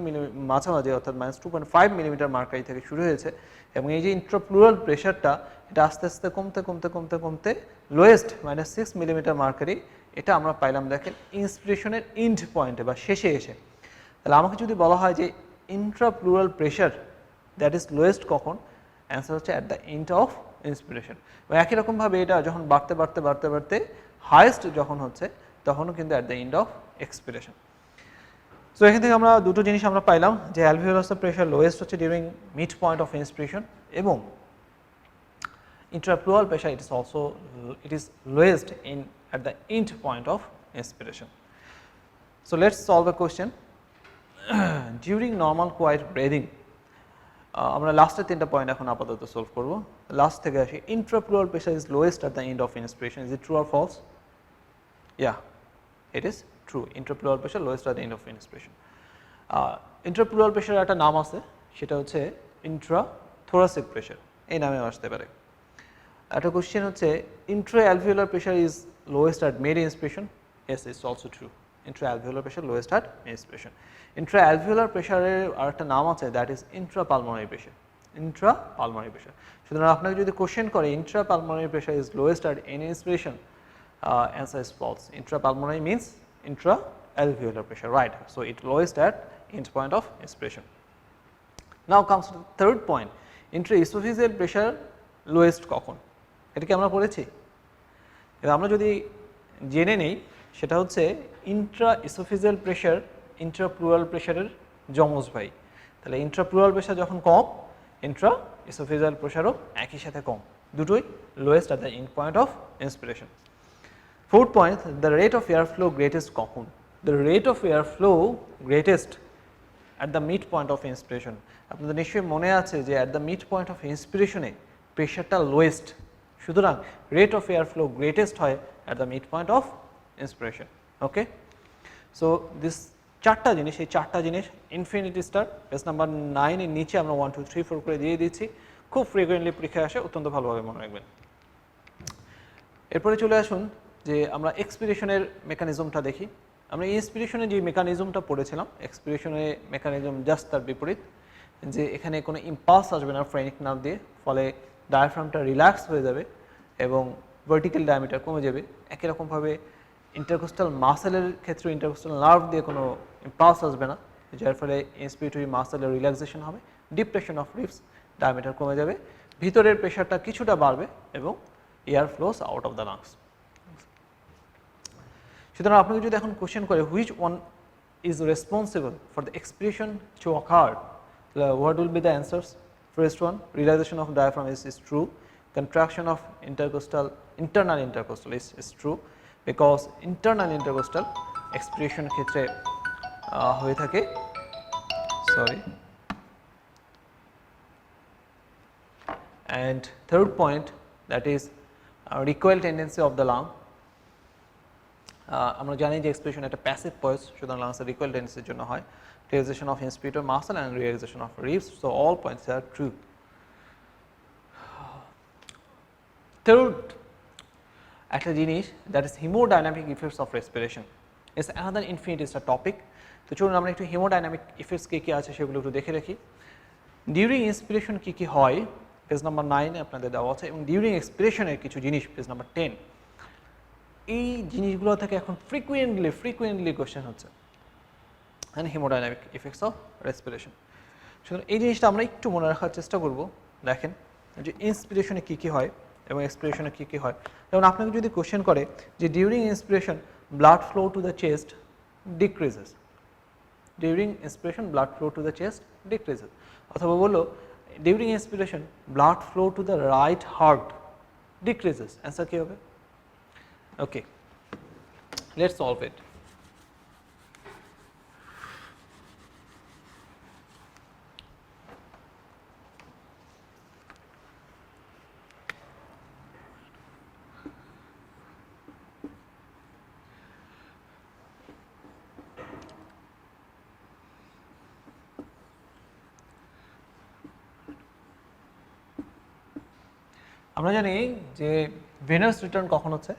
মাঝামাঝি অর্থাৎ -2.5 মিলিমিটার মার্কারি থেকে শুরু হয়েছে এবং এই যে ইন্ট্রাপ্লুরাল প্রেশারটা এটা আস্তে আস্তে কমতে কমতে কমতে কমতে লোয়েস্ট -6 মিলিমিটার মার্কারি, এটা আমরা পাইলাম দেখেন ইন্সপিরেশনের এন্ড পয়েন্টে বা শেষে এসে। তাহলে আমাকে যদি বলা হয় যে ইন্ট্রাপ্লুরাল প্রেশার দ্যাট ইজ লোয়েস্ট কখন, অ্যান্সার হচ্ছে at the end of inspiration. এবং একই রকমভাবে এটা যখন বাড়তে বাড়তে বাড়তে বাড়তে হাইয়েস্ট যখন হচ্ছে তখনও কিন্তু at the end of expiration. So এখান থেকে আমরা দুটো জিনিস আমরা পাইলাম যে অ্যালভিওলাসের প্রেশার লোয়েস্ট হচ্ছে during mid point of inspiration এবং intrapleural pressure it is lowest at the end point of inspiration. So let's solve a question. During normal quiet breathing, আমরা লাস্টের তিনটা পয়েন্ট এখন আপাতত সলভ করব। লাস্ট থেকে আসি, intrapleural pressure is lowest at the end of inspiration. Is it true or false? Yeah, it is true. Intrapleural pressure lowest at the end of inspiration. Intrapleural pressure একটা নাম আছে, সেটা হচ্ছে intrathoracic pressure, এই নামেও আসতে পারে। একটা কোশ্চেন হচ্ছে intra-alveolar pressure is lowest at mid inspiration. Yes, it's also true. Intra-alveolar pressure lowest at mid inspiration. Intra-alveolar pressure এর আরেকটা নাম আছে, that is intrapulmonary pressure. Intrapulmonary pressure. সুতরাং আপনাকে যদি কোশ্চেন করে intrapulmonary pressure is lowest at any inspiration, answer is false. Intrapulmonary means intra-alveolar pressure, right? So it lowest at end point of inspiration. Now comes to the third point, intraesophageal pressure lowest কখন, এটা কি আমরা পড়েছি? আমরা যদি জেনে নেই সেটা হচ্ছে ইন্ট্রাএসোফেজিয়াল প্রেশার ইন্ট্রাপ্লুরাল প্রেশারের যমজ ভাই। তাহলে ইন্ট্রাপ্লুরাল প্রেশার যখন কম, ইন্ট্রাএসোফেজিয়াল প্রেশারও একই সাথে কম, দুটোই lowest at the end point of inspiration. Fourth point, the rate of air flow greatest কখন, the rate of air flow greatest at the mid point of inspiration. আপনাদের নিশ্চয়ই মনে আছে যে at the mid point of ইন্সপিরেশনে প্রেশারটা lowest, সুতরাং rate of air flow greatest হয় at the mid point of inspiration. Okay, so this চারটা জিনিস, এই চারটা জিনিস ইনফিনিটি স্টার পেজ নাম্বার 9 এর নিচে আমরা 1 2 3 4 করে দিয়ে দিচ্ছি, খুব ফ্রিকুয়েন্টলি পরীক্ষায় আসে, অত্যন্ত ভালোভাবে মনে রাখবেন। এরপরে চলে আসুন যে আমরা এক্সপিরেশনের মেকানিজমটা দেখি। আমরা ইন্সপিরেশনের যে মেকানিজমটা পড়েছিলাম, এক্সপিরেশনের মেকানিজম জাস্ট তার বিপরীত, যে এখানে কোনো ইম্পালস আসবে না ফ্রেনিক নার্ভ দিয়ে, ফলে ডায়াফ্রামটা রিল্যাক্স হয়ে যাবে এবং ভার্টিক্যাল ডায়ামিটার কমে যাবে। একই রকমভাবে ইন্টারকোস্টাল মাসেলের ক্ষেত্রে ইন্টারকোস্টাল নার্ভ দিয়ে কোনো ইম্পালস আসবে না, যার ফলে ইন্সপিরেটরি মাসেলের রিল্যাক্সেশন হবে, ডিপ্রেশন অফ রিবস, ডায়ামিটার কমে যাবে, ভিতরের প্রেশারটা কিছুটা বাড়বে এবং air flows out of the lungs. সুতরাং আপনাকে যদি এখন কোশ্চেন করে which one is responsible for the expiration two ochre, what will be the answers? First one, relaxation of diaphragm is true, contraction of internal intercostal is true, because internal intercostal expiration ক্ষেত্রে হয়ে থাকে, sorry, and third point, that is recoil tendency of the lung, আমরা জানি যে expiration একটা passive voice, সুতরাং লাংসের equal টেন্সির জন্য হয় relaxation of inspirator muscle and relaxation of ribs, so all points are true. Third, একটা জিনিস that is hemodynamic effects of respiration is another infinite is a topic. তো চলুন আমরা একটু hemodynamic effects কি আছে সেগুলো একটু দেখে রাখি। ডিউরিং ইন্সপিরেশন কি হয় পেজ নাম্বার 9 আপনাদের দেওয়া আছে, এবং ডিউরিং এক্সপিরেশনের কিছু জিনিস পেজ নাম্বার 10। এই জিনিসগুলো থেকে এখন ফ্রিকুয়েন্টলি কোশ্চেন হচ্ছে, and hemodynamic effects of respiration. সুতরাং এই জিনিসটা আমরা একটু মনে রাখার চেষ্টা করব। দেখেন যে ইন্সপিরেশনে কি হয় এবং এক্সপিরেশনে কি হয়। যেমন আপনাকে যদি কোশ্চেন করে যে during inspiration blood flow to the chest decreases, during inspiration blood flow to the chest decreases, অথবা বললো during inspiration blood flow to the right heart decreases, answer কী হবে? Okay, let's solve it. আমরা জানি যে venous return কখন হচ্ছে,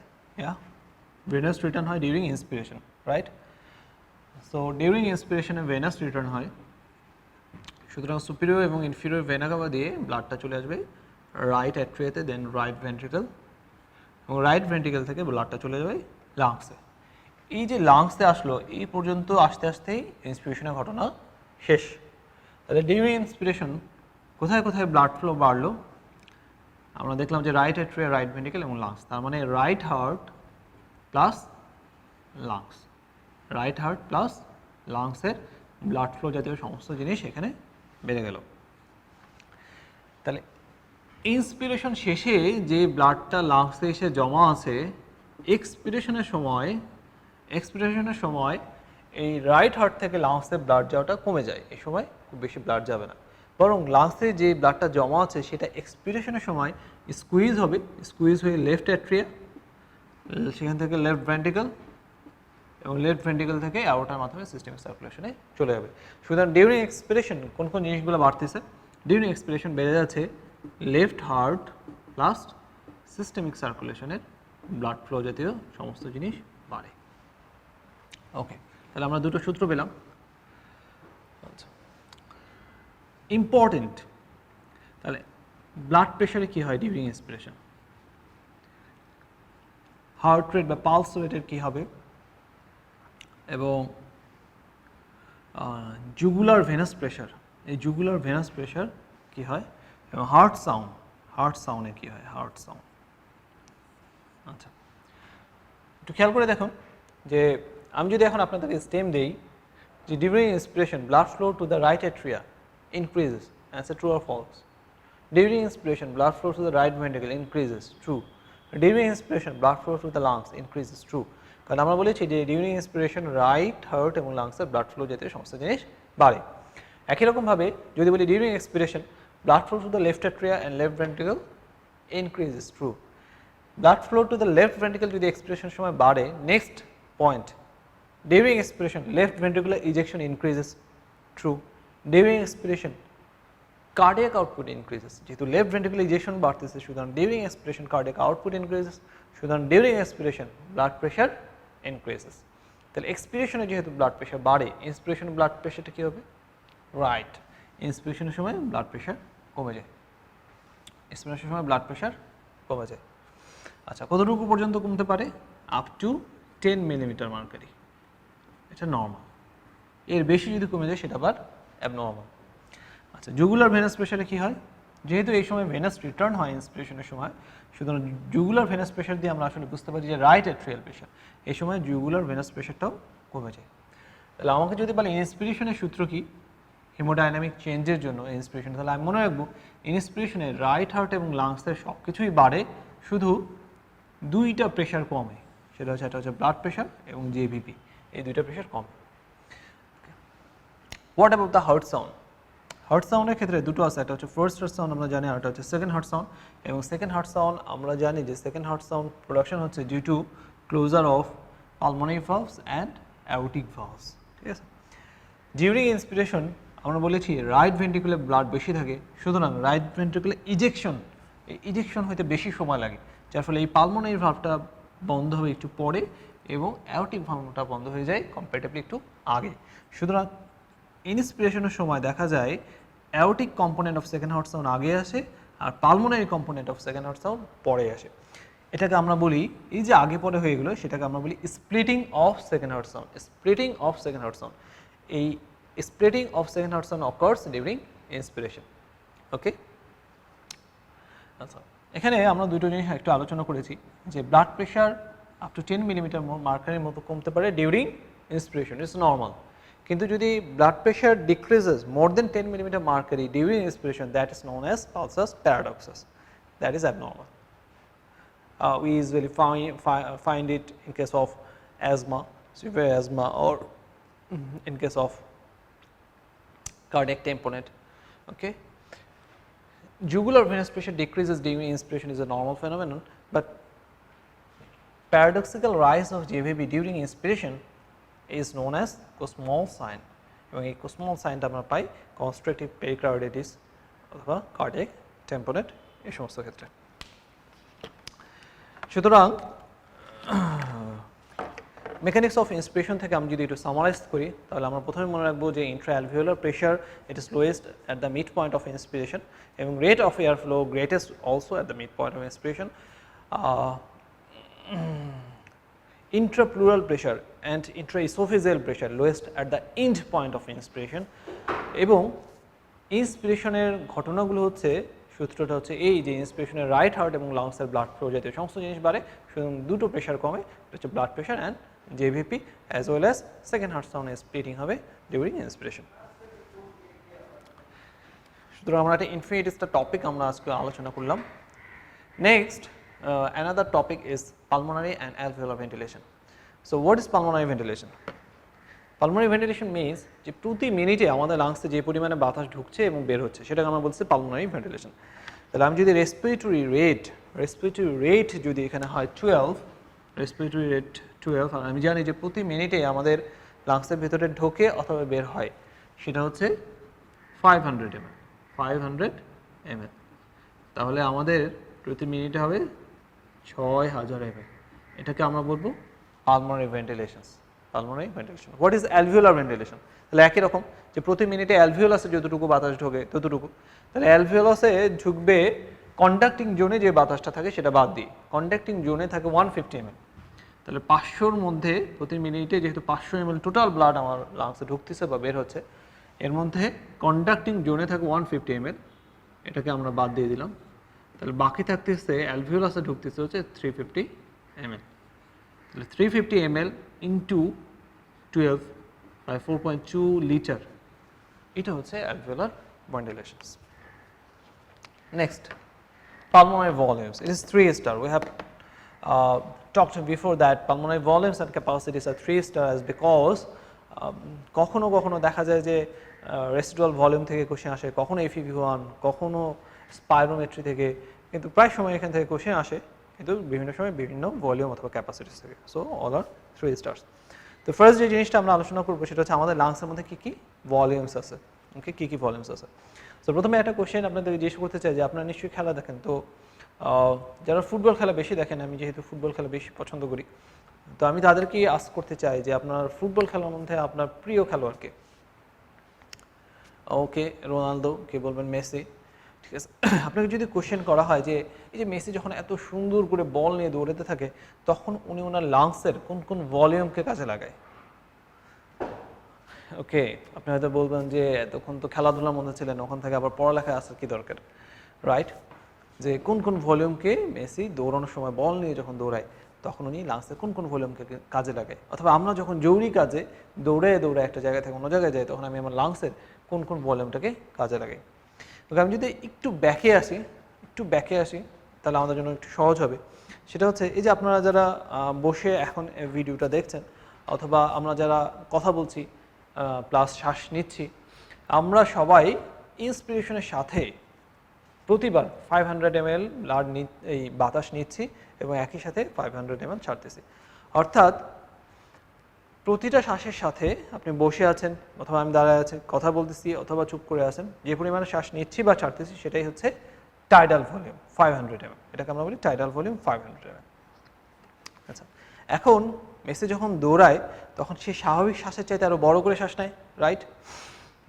venous return হয় during inspiration, right? So during ইন্সপিরেশনে ভেনাস রিটার্ন হয়, সুতরাং সুপিরিয়র এবং ইনফিরিয়র ভেনা কাভা দিয়ে ব্লাডটা চলে আসবে রাইট অ্যাট্রিয়াতে, দেন রাইট ভেন্ট্রিকল, এবং রাইট ভেন্ট্রিকল থেকে ব্লাডটা চলে যাবে লাংসে। এই যে লাংসে আসলো এই পর্যন্ত আসতে আসতেই ইন্সপিরেশনের ঘটনা শেষ। তাহলে ডিউরিং ইন্সপিরেশন কোথায় কোথায় ব্লাড ফ্লো বাড়লো আমরা দেখলাম যে রাইট অ্যাট্রিয়া, রাইট ভেন্ট্রিকল এবং লাংস, তার মানে right heart plus lungs, right heart plus লাংসের ব্লাড ফ্লো জাতীয় সমস্ত জিনিস এখানে বেড়ে গেল। তাহলে ইন্সপিরেশন শেষে যে ব্লাডটা লাংসে এসে জমা আছে, এক্সপিরেশনের সময় এই রাইট হার্ট থেকে লাংসে ব্লাড যাওয়াটা কমে যায়, এই সময় খুব বেশি ব্লাড যাবে না, বরং লাংসে যে ব্লাডটা জমা আছে সেটা এক্সপিরেশনের সময় স্কুইজ হবে, স্কুইজ হয়ে লেফট অ্যাট্রিয়া, সেখান থেকে লেফট ভেন্ট্রিকল, এবং লেফট ভেন্ট্রিকল থেকে অ্যাওর্টার মাধ্যমে সিস্টেমিক সার্কুলেশনে চলে যাবে। সুতরাং ডিউরিং এক্সপিরেশন কোন কোন জিনিসগুলো বাড়তেছে? ডিউরিং এক্সপিরেশন বেড়ে যাচ্ছে লেফট হার্ট প্লাস সিস্টেমিক সার্কুলেশনের ব্লাড ফ্লো জাতীয় সমস্ত জিনিস বাড়ে। ওকে, তাহলে আমরা দুটো সূত্র পেলাম। আচ্ছা, ইম্পর্টেন্ট, তাহলে ব্লাড প্রেশারে কি হয় ডিউরিং ইন্সপিরেশন? হার্ট রেট বা পালস রেটের কি হবে, এবং জুগুলার ভেনাস প্রেশার, এই জুগুলার ভেনাস প্রেশার কি হয়, এবং হার্ট সাউন্ডে কি হয়, হার্ট সাউন্ড। আচ্ছা, একটু খেয়াল করে দেখুন যে আমি যদি এখন আপনাদেরকে স্টেম দেই যে during inspiration blood flow to the right atria increases, answer true or false? During inspiration blood flow to the right ventricle increases, true. During inspiration blood flow to the lungs increases, true. কারণ আমরা বলেছি যে during inspiration right heart এবং লাংসের blood flow জাতীয় সমস্ত জিনিস বাড়ে। একই রকমভাবে যদি বলি during expiration blood flow to the left atria and left ventricle increases, true. Blood flow to the left ventricle যদি এক্সপিরেশনের সময় বাড়ে, next point during expiration left ventricular ejection increases, true. During expiration cardiac output increases, যেহেতু left ventricular ejection বাড়তেছে, সুতরাং during expiration cardiac output increases, সুতরাং during expiration blood pressure increases. তাহলে এক্সপিরেশনে যেহেতু ব্লাড প্রেশার বাড়ে, ইন্সপিরেশন ব্লাড প্রেশারটা কী হবে? রাইট, ইন্সপিরেশনের সময় ব্লাড প্রেশার কমে যায়, ইন্সপিরেশনের সময় ব্লাড প্রেশার কমে যায়। আচ্ছা, কতটুকু পর্যন্ত কমতে পারে? আপ টু 10 মিলিমিটার মার্কারি, এটা নর্মাল। এর বেশি যদি কমে যায় সেটা আবার অ্যাবনর্মাল। আচ্ছা, জুগুলার ভেনাস প্রেশারে কী হয়? যেহেতু এই সময় ভেনাস রিটার্ন হয় ইন্সপিরেশনের সময়, সুতরাং জুগুলার ভেনাস প্রেশার দিয়ে আমরা আসলে বুঝতে পারি যে রাইট অ্যাট্রিয়াল প্রেশার, এই সময় জুগুলার ভেনাস প্রেশারটাও কমে যায়। তাহলে আমাকে যদি বলে ইন্সপিরেশনের সূত্র কি হেমোডাইনামিক চেঞ্জের জন্য ইন্সপিরেশন, তাহলে আমি মনে রাখবো ইন্সপিরেশনে রাইট হার্ট এবং লাংসের সব কিছুই বাড়ে, শুধু দুইটা প্রেশার কমে, সেটা হচ্ছে ব্লাড প্রেশার এবং জেভিপি, এই দুইটা প্রেশার কমে। What about the heart sound? Heart সাউন্ডের ক্ষেত্রে দুটো আছে, একটা হচ্ছে ফার্স্ট হার্ট সাউন্ড আমরা জানি, আর একটা হচ্ছে সেকেন্ড হার্ট সাউন্ড। এবং সেকেন্ড হার্ট সাউন্ড আমরা জানি যে সেকেন্ড হার্ট সাউন্ড প্রোডাকশন হচ্ছে due to closure of pulmonary valves and aortic valves, ঠিক আছে। ডিউরিং ইন্সপিরেশন আমরা বলেছি রাইট ভেন্ট্রিকুলে ব্লাড বেশি থাকে, সুতরাং রাইট ভেন্ট্রিকুলে ইজেকশন হইতে বেশি সময় লাগে, যার ফলে এই পালমোনারি ভালভটা বন্ধ হবে একটু পরে এবং অ্যাওরটিক ভালভটা বন্ধ হয়ে যায় কম্পারেটিভলি একটু আগে। সুতরাং ইন্সপিরেশনের সময় দেখা যায় aortic component of second heart sound আগে আসে আর pulmonary component of second heart sound পরে আসে। এটাকে আমরা বলি, এই যে আগে পরে হয়ে গেলো সেটাকে আমরা বলি splitting of second heart sound. Splitting of second heart sound, এই splitting of second heart sound occurs during inspiration. Okay, আচ্ছা এখানে আমরা দুটো জিনিস একটু আলোচনা করেছি যে blood pressure up to 10 millimetre মার্কারের মতো কমতে পারে ডিউরিং ইন্সপিরেশন, ইটস নর্মাল। কিন্তু যদি blood pressure decreases more than 10 millimetre mercury during inspiration, that is known as pulsus paradoxus, that is abnormal. We usually find it in case of asthma, severe asthma, or in case of cardiac tamponade. Okay, jugular venous pressure decreases during inspiration is a normal phenomenon, but paradoxical rise of JVP during inspiration is known as Kussmaul sign, এবং এই Kussmaul সাইনটা আমরা পাই constrictive pericarditis অথবা cardiac tamponade এই সমস্ত ক্ষেত্রে। সুতরাং mechanics of inspiration থেকে আমি যদি একটু সামারাইজ করি তাহলে আমরা প্রথমে মনে রাখবো যে intraalveolar pressure it is lowest at the mid point of inspiration এবং rate of air flow greatest also at the mid point of inspiration. Intrapleural pressure and intraoesophageal pressure lowest at the end point of inspiration. এবং ইন্সপিরেশনের ঘটনাগুলো হচ্ছে, সূত্রটা হচ্ছে এই যে ইন্সপিরেশনের right heart এবং লাংসের ব্লাড ফ্লো জাতীয় সমস্ত জিনিস বাড়ে, সুতরাং দুটো প্রেশার কমে, এটা হচ্ছে blood pressure and JVP as well as second heart sound splitting হবে during inspiration. সুতরাং আমরা একটা ইনফিনিটিসটা টপিক আমরা আজকে আলোচনা করলাম। Next another topic is pulmonary and alveolar ventilation. So what is pulmonary ventilation? Pulmonary ventilation means যে প্রতি মিনিটে আমাদের লাংসে যে পরিমাণে বাতাস ঢুকছে এবং বের হচ্ছে সেটাকে আমরা বলছি pulmonary ventilation. তাহলে আমি যদি রেসপিরেটরি রেট যদি এখানে হয় 12, রেসপিরেটরি রেট 12, আর আমি জানি যে প্রতি মিনিটে আমাদের লাংসের ভিতরে ঢোকে অথবা বের হয় সেটা হচ্ছে 500 ml, তাহলে আমাদের প্রতি মিনিটে হবে 6000 ml। এটাকে আমরা বলবো pulmonary ventilation. What is alveolar ventilation? তাহলে একই রকম যে প্রতি মিনিটে অ্যালভিওলাসে যতটুকু বাতাস ঢোকে ততটুকু, তাহলে অ্যালভিওলাসে ঢুকবে কন্ডাক্টিং জোনে যে বাতাসটা থাকে সেটা বাদ দিয়ে, কন্ডাক্টিং জোনে থাকে 150 ml। তাহলে 500-র মধ্যে প্রতি মিনিটে যেহেতু 500 ml টোটাল ব্লাড আমার লাংসে ঢুকতেছে বা বের হচ্ছে, এর মধ্যে কন্ডাক্টিং জোনে থাকে 150 ml, এটাকে আমরা বাদ দিয়ে দিলাম। তাহলে বাকি থাকতেছে অ্যালভিওলাসে ঢুকতেছে হচ্ছে 350 ml। তাহলে 350 ml ইন্টু 12 by 4.2 লিটার, এটা হচ্ছে alveolar ভেন্টিলেশনস। Next, pulmonary volumes. It is 3 star. We have talked before that pulmonary volumes and capacities are 3 stars because কখনো কখনো দেখা যায় যে রেসিডুয়াল ভলিউম থেকে কোশ্চেন আসে, কখনো FEV1, কখনো স্পাইরোমেট্রি থেকে, কিন্তু প্রায় সময় এখান থেকে কোশ্চেন আসে, কিন্তু বিভিন্ন সময় বিভিন্ন ভলিউম অথবা ক্যাপাসিটিস থেকে। সো অল আর 3 স্টার্স। তো ফার্স্ট যে জিনিসটা আমরা আলোচনা করবো সেটা হচ্ছে আমাদের লাংসের মধ্যে কী কী ভলিউমস আছে। ওকে, কী কী ভলিউমস আছে? তো প্রথমে একটা কোশ্চেন আপনাদের জিজ্ঞেস করতে চাই যে আপনারা নিশ্চয়ই খেলা দেখেন, তো যারা ফুটবল খেলা বেশি দেখেন, আমি যেহেতু ফুটবল খেলা বেশি পছন্দ করি, তো আমি তাদেরকে আস্ক করতে চাই যে আপনার ফুটবল খেলার মধ্যে আপনার প্রিয় খেলোয়াড়কে? ওকে, রোনালদো, কে বলবেন মেসি, ঠিক আছে। আপনাকে যদি কোশ্চেন করা হয় যে এই যে মেসি যখন এত সুন্দর করে বল নিয়ে দৌড়াতে থাকে তখন উনি ওনার লাংসের কোন কোন ভলিউমকে কাজে লাগায়? ওকে, আপনি হয়তো বলবেন যে তখন তো খেলাধুলার মধ্যে ছিলেন, ওখান থেকে আবার পড়ালেখায় আসার কি দরকার, রাইট? যে কোন কোন ভলিউমকে মেসি দৌড়ানোর সময় বল নিয়ে যখন দৌড়ায় তখন উনি লাংসের কোন কোন ভলিউমকে কাজে লাগায়, অথবা আমরা যখন জরুরি কাজে দৌড়ে একটা জায়গা থেকে অন্য জায়গায় যাই তখন আমি আমার লাংসের কোন কোন ভলিউমটাকে কাজে লাগাই। ওকে, আমি যদি একটু ব্যাকে আসি তাহলে আমাদের জন্য একটু সহজ হবে। সেটা হচ্ছে এই যে আপনারা যারা বসে এখন ভিডিওটা দেখছেন অথবা আমরা যারা কথা বলছি প্লাস শ্বাস নিচ্ছি, আমরা সবাই ইন্সপিরেশনের সাথে প্রতিবার 500 ml ব্লাড এই বাতাস নিচ্ছি এবং একই সাথে 500 ml ছাড়তেছি। অর্থাৎ প্রতিটা শ্বাসের সাথে আপনি বসে আছেন অথবা আমি দাঁড়ায় আছি, কথা বলতেছি অথবা চুপ করে আছেন, যে পরিমাণে শ্বাস নিচ্ছি বা ছাড়তেছি সেটাই হচ্ছে টাইডাল ভলিউম 500 ml। এটাকে আমরা বলি টাইডাল ভলিউম 500 ml। আচ্ছা, এখন মেসি যখন দৌড়ায় তখন সে স্বাভাবিক শ্বাসের চাইতে আরও বড় করে শ্বাস নেয়, রাইট?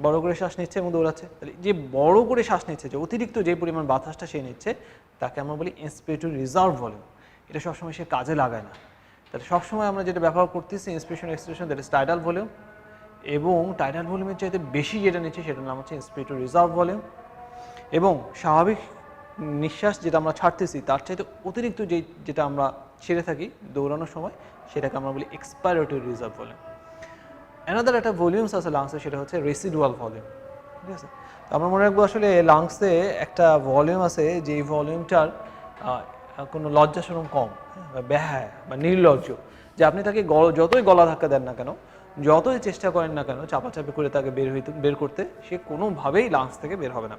বড় করে শ্বাস নিচ্ছে এবং দৌড়াচ্ছে। তাহলে যে বড় করে শ্বাস নিচ্ছে, যে অতিরিক্ত যে পরিমাণ বাতাসটা সে নিচ্ছে, তাকে আমরা বলি ইন্সপিরেটরি রিজার্ভ ভলিউম। এটা সবসময় সে কাজে লাগায় না। তাহলে সবসময় আমরা যেটা ব্যবহার করতেছি inspiration expiration, that is tidal volume, এবং টাইডাল ভলিউমের চাইতে বেশি যেটা নিচ্ছে সেটার নাম হচ্ছে ইন্সপিরেটরি রিজার্ভ ভলিউম। এবং স্বাভাবিক নিঃশ্বাস যেটা আমরা ছাড়তেছি তার চাইতে অতিরিক্ত যেটা আমরা ছেড়ে থাকি দৌড়ানোর সময়, সেটাকে আমরা বলি এক্সপাইরেটরি রিজার্ভ ভলিউম। অ্যানাদার একটা ভলিউমস আছে লাংসে, সেটা হচ্ছে রেসিডুয়াল ভলিউম। ঠিক আছে, তো আমরা মনে রাখবো আসলে লাংসে একটা ভলিউম আছে যেই ভলিউমটার কোনো লজ্জাশরম কম, বা বেহায়া বা নির্লজ্জ, যে আপনি তাকে যতই গলা ধাক্কা দেন না কেন, যতই চেষ্টা করেন না কেন চাপাচাপি করে তাকে বের করতে, সে কোনোভাবেই লাংস থেকে বের হবে না।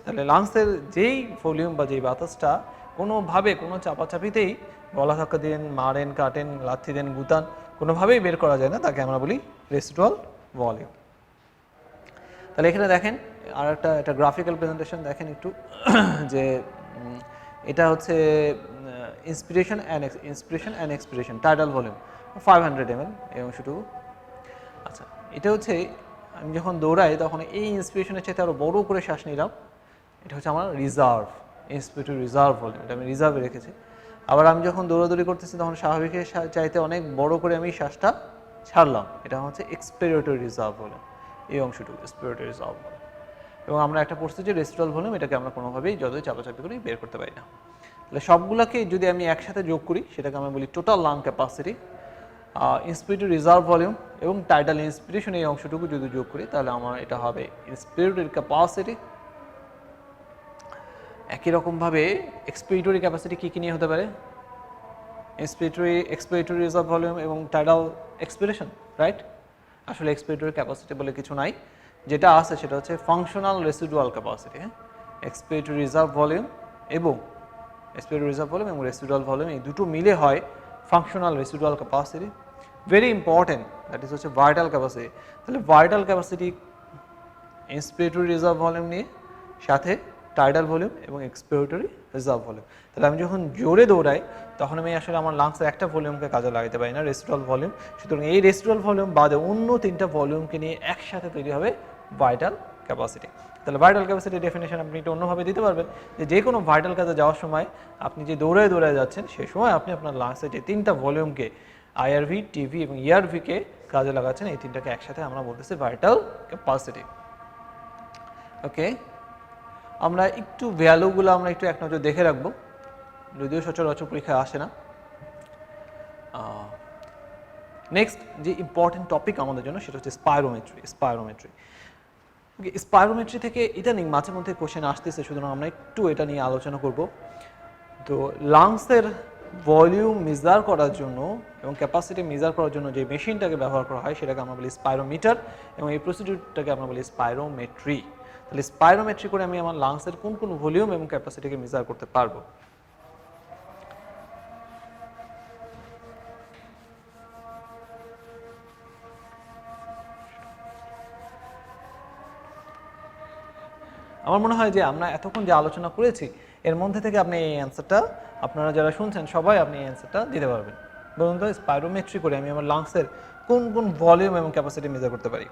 তাহলে লাংসের যেই ভলিউম বা যেই বাতাসটা কোনোভাবে কোনো চাপাচাপিতেই গলা ধাক্কা দেন, মারেন, কাটেন, লাথি দেন, গুতান, কোনোভাবেই বের করা যায় না, তাকে আমরা বলি রেসিডুয়াল ভলিউম। তাহলে এখানে দেখেন আর একটা গ্রাফিক্যাল প্রেজেন্টেশন দেখেন একটু, যে এটা হচ্ছে inspiration and expiration tidal volume 500 ml এই অংশটুকু। আচ্ছা, এটা হচ্ছে আমি যখন দৌড়াই তখন এই ইন্সপিরেশনের চাইতে আরও বড় করে শ্বাস নিলাম, এটা হচ্ছে আমার রিজার্ভ, ইন্সপিরেটরি রিজার্ভ ভলিউম, এটা আমি রিজার্ভে রেখেছি। আবার আমি যখন দৌড়াদৌড়ি করতেছি তখন স্বাভাবিকের চাইতে অনেক বড় করে আমি শ্বাসটা ছাড়লাম, এটা হচ্ছে এক্সপিরেটরি রিজার্ভ ভলিউম, এই অংশটুকু এক্সপিরেটরি রিজার্ভ ভলিউম। এবং আমরা একটা পড়ছি যে রেসিডুয়াল ভলিউম, এটাকে আমরা কোনোভাবেই যতই চাপাচাপি করি বের করতে পারি না। তাহলে সবগুলোকে যদি আমি একসাথে যোগ করি সেটাকে আমরা বলি total lung capacity. Inspiratory reserve volume এবং টাইডাল ইন্সপিরেশন এই অংশটুকু যদি যোগ করি তাহলে আমার এটা হবে ইন্সপিরেটরি ক্যাপাসিটি। একই রকমভাবে এক্সপিরেটরি ক্যাপাসিটি কী কী নিয়ে হতে পারে? এক্সপিরেটরি রিজার্ভ ভলিউম এবং টাইডাল এক্সপিরেশন, রাইট? আসলে এক্সপিরেটরি ক্যাপাসিটি বলে কিছু নাই, যেটা আছে সেটা হচ্ছে ফাংশনাল রেসিডুয়াল ক্যাপাসিটি। হ্যাঁ, এক্সপিরেটরি রিজার্ভ ভলিউম এবং রেসিডুয়াল ভলিউম এই দুটো মিলে হয় functional residual capacity. Very important, that is হচ্ছে ভাইটাল ক্যাপাসিটি। তাহলে vital capacity inspiratory reserve volume নিয়ে, সাথে টাইডাল ভলিউম এবং এক্সপিরেটরি রিজার্ভ ভলিউম। তাহলে আমি যখন জোরে দৌড়াই তখন আমি আসলে আমার লাংসের একটা ভলিউমকে কাজে লাগাতে পারি না, রেসিডুয়াল ভলিউম। সুতরাং এই রেসিডুয়াল ভলিউম বাদে অন্য তিনটা ভলিউমকে নিয়ে একসাথে তৈরি হবে ভাইটাল ক্যাপাসিটি। তাহলে ভাইটাল ক্যাপাসিটি ডেফিনেশন আপনি একটু অন্যভাবে দিতে পারবেন, যে কোনো ভাইটাল কাজে যাওয়ার সময় আপনি যে দৌড়ায় যাচ্ছেন সেই সময় আপনি আপনার লাংসের যে তিনটা ভলিউমকে আইআরভি, টিভি এবং ইআরভিকে কাজে লাগাচ্ছেন, এই তিনটাকে একসাথে আমরা বলতেছি ভাইটাল ক্যাপাসিটি। ওকে, আমরা একটু ভ্যালুগুলো আমরা একটু এক নজর দেখে রাখবো, যদিও সচরাচর পরীক্ষায় আসে না। নেক্সট যে ইম্পর্টেন্ট টপিক আমাদের জন্য সেটা হচ্ছে স্পাইরোমেট্রি থেকে ইদানিং মাঝে মধ্যে কোশ্চেন আসতেছে, সুতরাং আমরা একটু এটা নিয়ে আলোচনা করব। তো লাংসের ভলিউম মেজার করার জন্য এবং ক্যাপাসিটি মেজার করার জন্য যে মেশিনটাকে ব্যবহার করা হয় সেটাকে আমরা বলি স্পাইরোমিটার, এবং এই প্রসিডিউরটাকে আমরা বলি স্পাইরোমেট্রি। তাহলে স্পাইরোমেট্রি করে আমি আমার লাংসের কোন কোন ভলিউম এবং ক্যাপাসিটিকে মেজার করতে পারবো। আমার মনে হয় যে আমরা এতক্ষণ যে আলোচনা করেছি এর মধ্যে থেকে আপনি এই অ্যান্সারটা, আপনারা যারা শুনছেন সবাই আপনি এই অ্যান্সারটা দিতে পারবেন। বলুন তো, স্পাইরোমেট্রি করে আমি আমার লাংসের কোন কোন ভলিউম এবং ক্যাপাসিটি মেজার করতে পারি?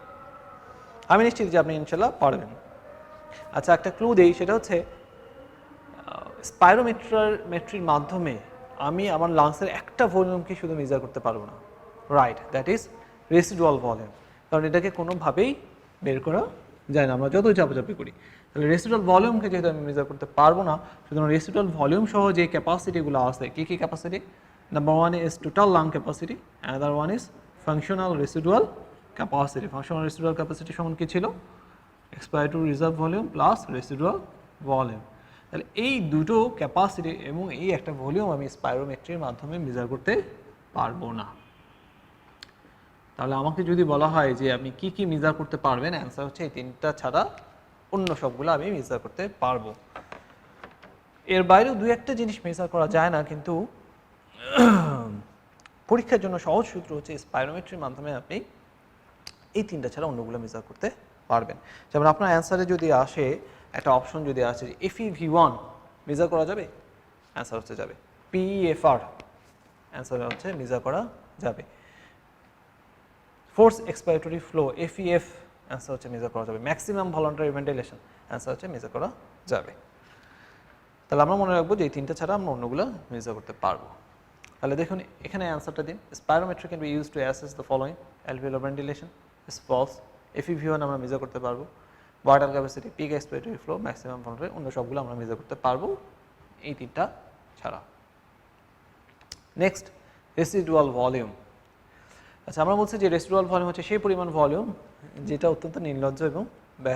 আমি নিশ্চিত যে আপনি ইনশাল্লাহ পারবেন। আচ্ছা, একটা ক্লু দেই, সেটা হচ্ছে স্পাইরোমেট্রির মাধ্যমে আমি আমার লাংসের একটা ভলিউমকে শুধু মেজার করতে পারবো না, right? That is residual volume, কারণ এটাকে কোনোভাবেই বের করা যায় না আমরা যতই চাপাচাপি করি। তাহলে রেসিডুয়াল ভলিউমকে যেহেতু আমি মেজার করতে পারবো না, সুতরাং রেসিডুয়াল ভলিউম সহ যে ক্যাপাসিটিগুলো আছে, কী কী capacity? Number one is total lung capacity, another one is functional residual capacity. Functional residual capacity সমান কী ছিল? Expiratory reserve volume plus residual volume. তাহলে এই দুটো ক্যাপাসিটি এবং এই একটা ভলিউম আমি স্পাইরোমেট্রির মাধ্যমে মেজার করতে পারবো না। তাহলে আমাকে যদি বলা হয় যে আপনি কি কি মেজার করতে পারবেন, অ্যান্সার হচ্ছে এই তিনটা ছাড়া অন্য সবগুলো আমি মেজার করতে পারবো। এর বাইরেও দু একটা জিনিস মেজার করা যায় না, কিন্তু পরীক্ষার জন্য সহজ সূত্র হচ্ছে স্পাইরোমেট্রির মাধ্যমে আপনি এই তিনটা ছাড়া অন্যগুলো মেজার করতে পারবেন। যেমন আপনার অ্যান্সারে যদি আসে একটা অপশন যদি আসে যে FeV1 মেজার করা যাবে, অ্যান্সার হচ্ছে যাবে। PEFR অ্যান্সার হচ্ছে মেজার করা যাবে। ফোর্স এক্সপাইরেটরি ফ্লো FEF অ্যান্সার হচ্ছে মেজার করা যাবে। ম্যাক্সিমাম ভলান্টারি ভেন্টিলেশন অ্যান্সার হচ্ছে মেজার করা যাবে। তাহলে আমরা মনে রাখবো যে এই তিনটা ছাড়া আমরা অন্যগুলো মেজার করতে পারবো। তাহলে দেখুন এখানে অ্যান্সারটা দিন। Spirometry can be use to assess the following: alveolar ventilation is false, FeV1 আমরা মেজার করতে পারবো, vital capacity, peak expiratory flow, maximum voluntary, অন্য সবগুলো আমরা মেজার করতে পারবো এই তিনটা ছাড়া। Next, residual volume. আচ্ছা, আমরা বলছি যে রেসিডুয়াল ভলিউম হচ্ছে সেই পরিমাণ ভলিউম যেটা অত্যন্ত নির্লজ্জ এবং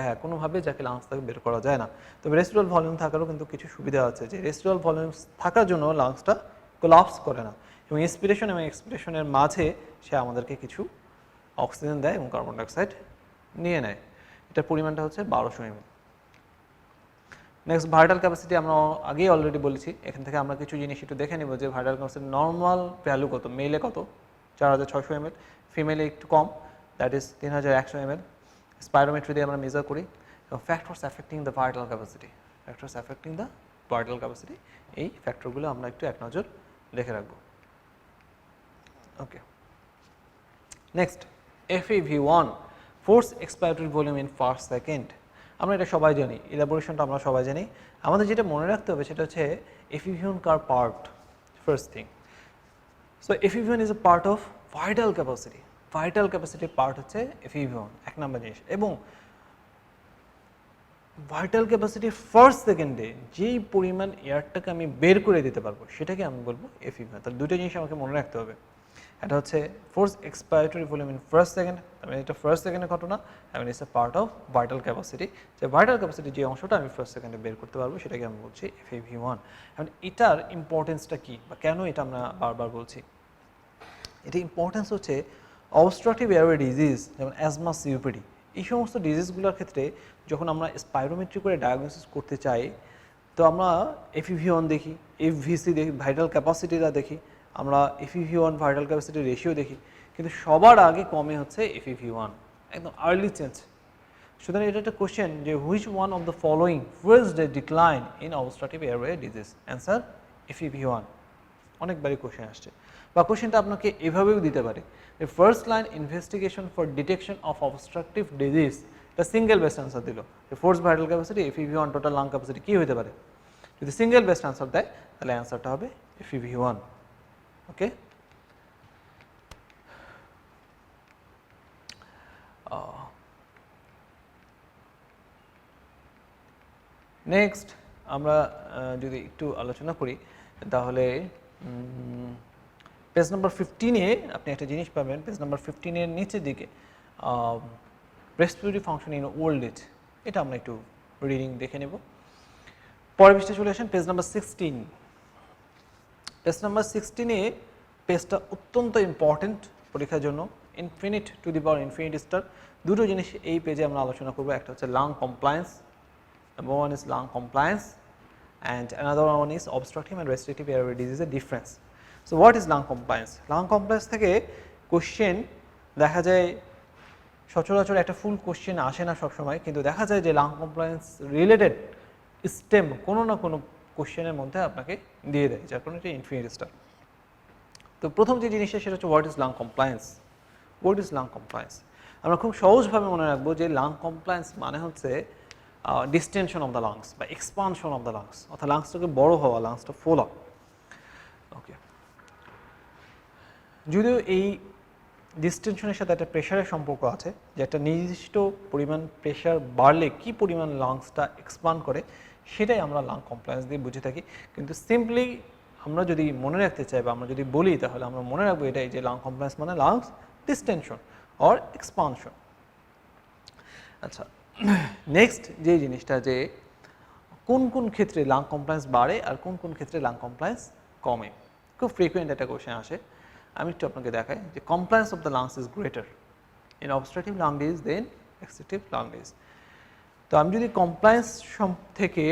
হ্যাঁ কোনোভাবে যাকে লাংস থেকে বের করা যায় না। তবে রেসিডুয়াল ভলিউম থাকারও কিন্তু কিছু সুবিধা আছে, যে রেসিডুয়াল ভলিউম থাকার জন্য লাংসটা কোলাপস করে না এবং ইন্সপিরেশন এবং এক্সপিরেশনের মাঝে সে আমাদেরকে কিছু অক্সিজেন দেয় এবং কার্বন ডাইঅক্সাইড নিয়ে নেয়। এটার পরিমাণটা হচ্ছে 1200 ml। নেক্সট, ভার্টাল ক্যাপাসিটি আমরা আগেই অলরেডি বলেছি। এখান থেকে আমরা কিছু জিনিস একটু দেখে নিব যে ভার্টাল ক্যাপাসিটি নর্মাল ভ্যালু কত। মেলে কত? 4600 ml, ফিমেলে একটু কম, দ্যাট ইজ 3100 ml। স্পাইরোমেট্রি দিয়ে আমরা মেজার করি। এবং factors affecting the vital capacity, factors affecting the vital capacity, এই ফ্যাক্টরগুলো আমরা একটু এক নজর দেখে রাখবো। Okay, next, FeV1 force expiratory volume in first second. আমরা এটা সবাই জানি, ইলাবোরেশনটা আমরা সবাই জানি। আমাদের যেটা মনে রাখতে হবে সেটা হচ্ছে FeV1 কার part, first thing. So FeV1 is a part of vital capacity. Vital ক্যাপাসিটির পার্ট হচ্ছে FeV1, এক নম্বর জিনিস। এবং ভাইটাল ক্যাপাসিটির ফার্স্ট সেকেন্ডে যেই পরিমাণ এয়ারটাকে আমি বের করে দিতে পারবো সেটাকে আমি বলবো FeV1। তাহলে দুটো জিনিস আমাকে মনে রাখতে হবে। এটা হচ্ছে force expiratory volume in first second, মানে এটা ফার্স্ট সেকেন্ডের ঘটনা, এবং it's a part of vital capacity. যে ভাইটাল ক্যাপাসিটি যে অংশটা আমি ফার্স্ট সেকেন্ডে বের করতে পারবো সেটাকে আমি বলছি FeV1। এবং এটার ইম্পর্টেন্সটা কী বা কেন এটা আমরা বারবার বলছি? এটা ইম্পর্টেন্স হচ্ছে অবস্ট্রাকটিভ এয়ারওয়ে ডিজিজ যেমন অ্যাজমা, COPD, এই সমস্ত ডিজিজগুলোর ক্ষেত্রে যখন আমরা স্পাইরোমেট্রি করে ডায়াগনোসিস করতে চাই তো আমরা FeV1 দেখি, FVC দেখি, ভাইটাল ক্যাপাসিটিটা দেখি, আমরা FeV1 ভাইটাল ক্যাপাসিটি রেশিও দেখি, কিন্তু সবার আগে কমে হচ্ছে FeV1, একদম আর্লি চেঞ্জ। সুতরাং এটা একটা কোশ্চেন যে which one of the following first day decline in obstructive airway disease? Answer FeV1। অনেকবারই কোশ্চেন আসছে, বা কোশ্চেনটা আপনাকে এভাবেও দিতে পারে যে first line investigation for detection of obstructive disease, এটা সিঙ্গেল বেস্ট আনসার দিল যে force vital capacity, FeV1, total lung capacity কী হতে পারে? যদি সিঙ্গেল বেস্ট আনসার দেয় তাহলে অ্যান্সারটা হবে FeV1। ওকে, নেক্সট আমরা যদি একটু আলোচনা করি তাহলে পেজ নাম্বার 15-এ আপনি একটা জিনিস পাবেন। পেজ নাম্বার 15-এর নিচের দিকে respiratory function in old age, এটা আমরা একটু রিডিং দেখে নেব। পরের পৃষ্ঠায় চলে আসেন, পেজ নাম্বার 16। পেজ নাম্বার 16-এ পেজটা অত্যন্ত ইম্পর্টেন্ট পরীক্ষার জন্য, infinite to the power infinite star. দুটো জিনিস এই পেজে আমরা আলোচনা করবো, একটা হচ্ছে lung compliance, number one is lung compliance and another one is obstructive and restrictive airway disease difference. So what is lung compliance? Lung compliance থেকে কোশ্চেন দেখা যায় সচরাচর একটা ফুল কোশ্চেন আসে না সবসময়, কিন্তু দেখা যায় যে লাং কমপ্লায়েন্স রিলেটেড স্টেম কোনো না কোনো কোশ্চেনের মধ্যে আপনাকে দিয়ে দেয়, যার কারণে এটা ইনফিনিট স্টার। তো প্রথম যে জিনিসটা সেটা হচ্ছে what is lung compliance. What is lung compliance আমরা খুব সহজভাবে মনে রাখবো যে লাং কমপ্লায়েন্স মানে হচ্ছে ডিস্টেনশন অফ দ্য লাংস বা এক্সপানশন অফ দ্য লাংস, অর্থাৎ লাংসটাকে বড় হওয়া, লাংসটা ফোলা। ওকে, যদিও এই ডিস্টেনশনের সাথে একটা প্রেশারের সম্পর্ক আছে, যে একটা নির্দিষ্ট পরিমাণ প্রেশার বাড়লে কি পরিমাণ লাংসটা এক্সপান্ড করে সেটাই আমরা লাং কমপ্লায়েন্স দিয়ে বুঝে থাকি। কিন্তু সিম্পলি আমরা যদি মনে রাখতে চাই বা আমরা যদি বলি তাহলে আমরা মনে রাখবো এটাই যে লাং কমপ্লায়েন্স মানে লাংস ডিস্টেনশন অর এক্সপানশন। আচ্ছা, নেক্সট যে জিনিসটা যে কোন কোন ক্ষেত্রে লাং কমপ্লায়েন্স বাড়ে আর কোন কোন ক্ষেত্রে লাং কমপ্লায়েন্স কমে, খুব ফ্রিকুয়েন্ট একটা কোশ্চেন আসে। আমি একটু আপনাকে দেখাই যে compliance of the lungs is greater in obstructive lung disease than restrictive lung disease. তো আমি যদি কমপ্লায়েন্স থেকে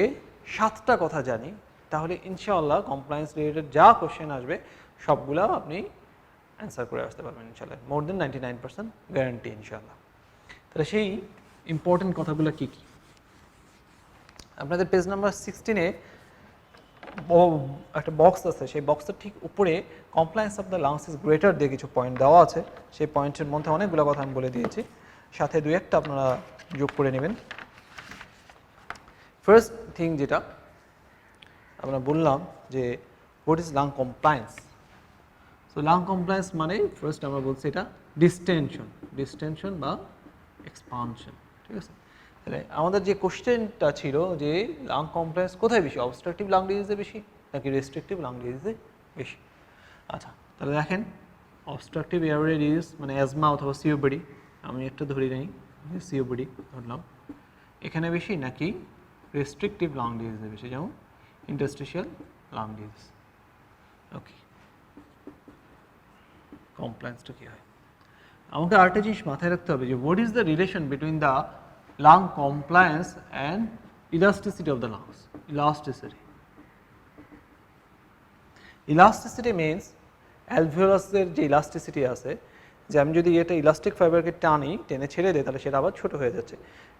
7টা কথা জানি তাহলে ইনশাআল্লাহ কমপ্লায়েন্স রিলেটেড যা কোশ্চেন আসবে সবগুলো আপনি অ্যান্সার করে আসতে পারবেন ইনশাল্লাহ, মোর দেন 99% গ্যারান্টি ইনশাল্লাহ। তাহলে সেই ইম্পর্টেন্ট কথাগুলো কী কী, আপনাদের পেজ নাম্বার 16-এ একটা বক্স আছে, সেই বক্সের ঠিক উপরে compliance of the lungs is greater দিয়ে কিছু পয়েন্ট দেওয়া আছে। সেই পয়েন্টের মধ্যে অনেকগুলো কথা আমি বলে দিয়েছি, সাথে দুই একটা আপনারা যোগ করে নেবেন। ফার্স্ট থিং যেটা আমরা বললাম যে what is lung compliance. So lung compliance মানে ফার্স্ট আমরা বলছি এটা ডিস্টেনশন বা এক্সপানশন, ঠিক আছে। তাহলে আমাদের যে কোশ্চেনটা ছিল যে লাং কমপ্লায়েন্স কোথায় বেশি, অবস্ট্রাকটিভ লাং ডিজিজে বেশি নাকি রেস্ট্রিকটিভ লাং ডিজিজে বেশি। আচ্ছা, তাহলে দেখেন অবস্ট্রাকটিভ এয়ারওয়ে ডিজিজ মানে অ্যাজমা অথবা সিওপিডি, আমি একটা ধরে নিই সিওপিডি ধরলাম, এখানে বেশি নাকি রেস্ট্রিকটিভ লাং ডিজিজে বেশি, যেমন ইন্টারস্টিশিয়াল লাং ডিজিজ। ওকে, কমপ্লায়েন্সটা কী হয়, আমাকে আরেকটা জিনিস মাথায় রাখতে হবে যে what is the relation between the lung compliance and elasticity of the lungs. Elasticity means অ্যালভিওলাসের যে ইলাস্টিসিটি আছে, যে আমি যদি এটা ইলাস্টিক ফাইবারকে টেনে ছেড়ে দিই তাহলে সেটা আবার ছোটো হয়ে যাচ্ছে।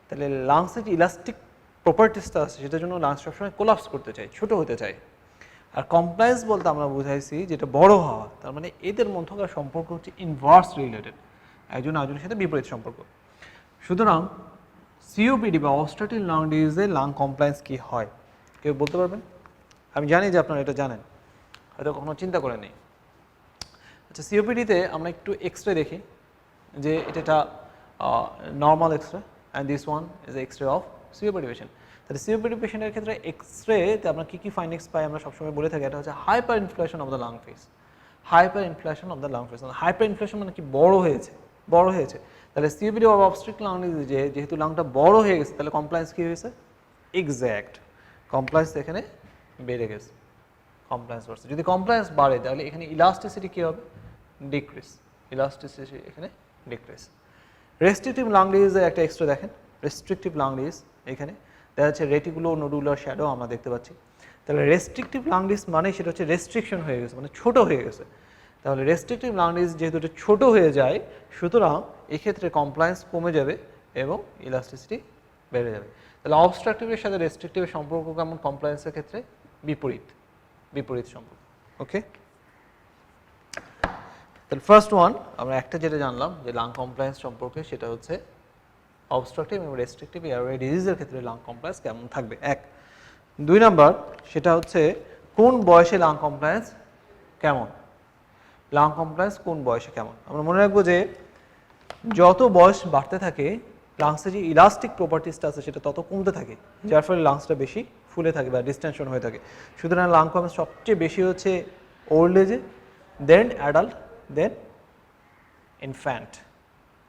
তাহলে লাংসের যে ইলাস্টিক প্রপার্টিসটা আছে সেটার জন্য লাংস সবসময় কোলাপস করতে চাই, ছোটো হতে চাই। আর কমপ্লায়েন্স বলতে আমরা বুঝাইছি যেটা বড় হওয়া, তার মানে এদের মধ্যকার সম্পর্ক হচ্ছে ইনভার্স রিলেটেড, একজন আরেকজনের সাথে বিপরীত সম্পর্ক। সুতরাং সিওপিডি বা অবস্ট্রাকটিভ লাং ডিজিজে লাং কমপ্লায়েন্স কী হয় কেউ বলতে পারবেন? আমি জানি যে আপনারা এটা জানেন, হয়তো কখনো চিন্তা করে নেই। আচ্ছা, সিওপিডিতে আমরা একটু এক্সরে দেখি যে এটা normal x-ray and this one is x-ray of COPD patient. তাহলে সিওপিডি পেশেন্টের ক্ষেত্রে এক্সরেতে আমরা কী কী ফাইন্ডিংস পাই আমরা সবসময় বলে থাকি, এটা হচ্ছে hyper inflation of the lung face. Hyper inflation of the lung face, hyper inflation মানে কি বড় হয়েছে। তাহলে সিওপিডি বা অবস্ট্রাকটিভ লাং ডিজিজে যেহেতু লাংটা বড় হয়ে গেছে, তাহলে কমপ্লায়েন্স কী হয়েছে, এক্স্যাক্ট কমপ্লায়েন্স এখানে বেড়ে গেছে, কমপ্লায়েন্স বাড়ছে। যদি কমপ্লায়েন্স বাড়ে তাহলে এখানে ইলাস্টিসিটি কী হবে, ডিক্রিজ, ইলাস্টিসিটি এখানে ডিক্রিজ। রেস্ট্রিকটিভ লাং ডিজিজের একটা এক্সট্রা দেখেন, রেস্ট্রিকটিভ লাং ডিজিজ এখানে দেখা যাচ্ছে রেটিকুলো নোডুলার শ্যাডো আমরা দেখতে পাচ্ছি। তাহলে রেস্ট্রিকটিভ লাং ডিজিজ মানে সেটা হচ্ছে রেস্ট্রিকশন হয়ে গেছে, মানে ছোটো হয়ে গেছে। তাহলে রেস্ট্রিকটিভ লাং ডিজিজ যেহেতু এটা ছোটো হয়ে যায়, সুতরাং এক্ষেত্রে কমপ্লায়েন্স কমে যাবে এবং ইলাস্টিসিটি বেড়ে যাবে। তাহলে অবস্ট্রাকটিভের সাথে রেস্ট্রিকটিভের সম্পর্ক কেমন, কমপ্লায়েন্সের ক্ষেত্রে বিপরীত সম্পর্ক। ওকে, তাহলে ফার্স্ট ওয়ান আমরা একটা যেটা জানলাম যে লাং কমপ্লায়েন্স সম্পর্কে, সেটা হচ্ছে অবস্ট্রাকটিভ এবং রেস্ট্রিকটিভ এয়ারওয়ে ডিজিজের ক্ষেত্রে লাং কমপ্লায়েন্স কেমন থাকবে, এক। দুই নাম্বার সেটা হচ্ছে কোন বয়সে লাং কমপ্লায়েন্স কেমন, লাং কমপ্লায়েন্স কোন বয়সে কেমন। আমরা মনে রাখবো যে যত বয়স বাড়তে থাকে লাংসের যে ইলাস্টিক প্রপার্টিসটা আছে সেটা তত কমতে থাকে, যার ফলে লাংসটা বেশি ফুলে থাকে বা ডিস্টেনশন হয়ে থাকে। সুতরাং লাং কমপ্লায়েন্স সবচেয়ে বেশি হচ্ছে ওল্ড এজে, দেন অ্যাডাল্ট, দেন ইনফ্যান্ট।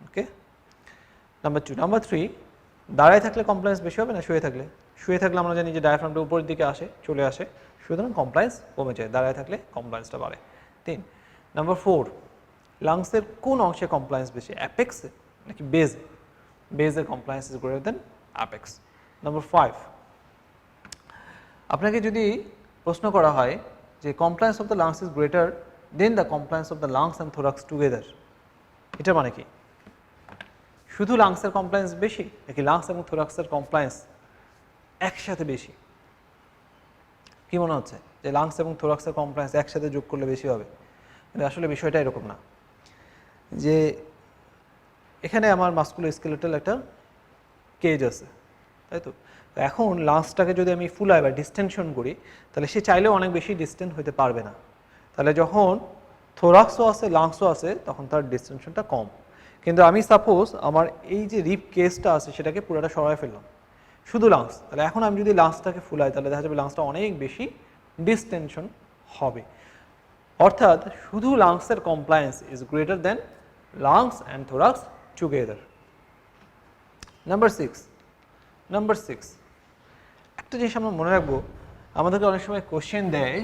ওকে, নাম্বার টু। নাম্বার থ্রি, দাঁড়ায় থাকলে কমপ্লায়েন্স বেশি হবে না শুয়ে থাকলে আমরা জানি যে ডায়াফ্রামটা উপরের দিকে চলে আসে, সুতরাং কমপ্লায়েন্স কমে যায়, দাঁড়ায় থাকলে কমপ্লায়েন্সটা বাড়ে। তিন। নাম্বার ফোর, লাংসের কোন অংশে কমপ্লায়েন্স বেশি, অ্যাপেক্সে নাকি বেজে, বেজের compliance is greater than apex. Number five, আপনাকে যদি প্রশ্ন করা হয় যে compliance of the lungs is greater than the compliance of the lungs and thorax together, এটা মানে কি, শুধু লাংসের কমপ্লায়েন্স বেশি নাকি লাংস এবং থোরাক্সের কমপ্লায়েন্স একসাথে বেশি? কি মনে হচ্ছে যে লাংস এবং থোরাক্সের কমপ্লায়েন্স একসাথে যোগ করলে বেশি হবে? কিন্তু আসলে বিষয়টা এরকম না, যে এখানে আমার মাসকুলোস্কেলেটাল একটা কেজ আছে, তাই তো। এখন লাংসটাকে যদি আমি ফুলাই বা ডিস্টেনশন করি তাহলে সে চাইলেও অনেক বেশি ডিস্টেন্স হতে পারবে না। তাহলে যখন থোরাক্সও আছে লাংসও আছে তখন তার ডিস্টেনশনটা কম। কিন্তু আমি সাপোজ আমার এই যে রিপ কেসটা আছে সেটাকে পুরোটা সরাই ফেললাম, শুধু লাংস, তাহলে এখন আমি যদি লাংসটাকে ফুলাই তাহলে দেখা যাবে লাংসটা অনেক বেশি ডিস্টেনশন হবে। অর্থাৎ শুধু লাংসের compliance is greater than lungs and thorax together. Number six, একটা জিনিস আমরা মনে রাখবো, আমাদেরকে অনেক সময় কোশ্চেন দেয়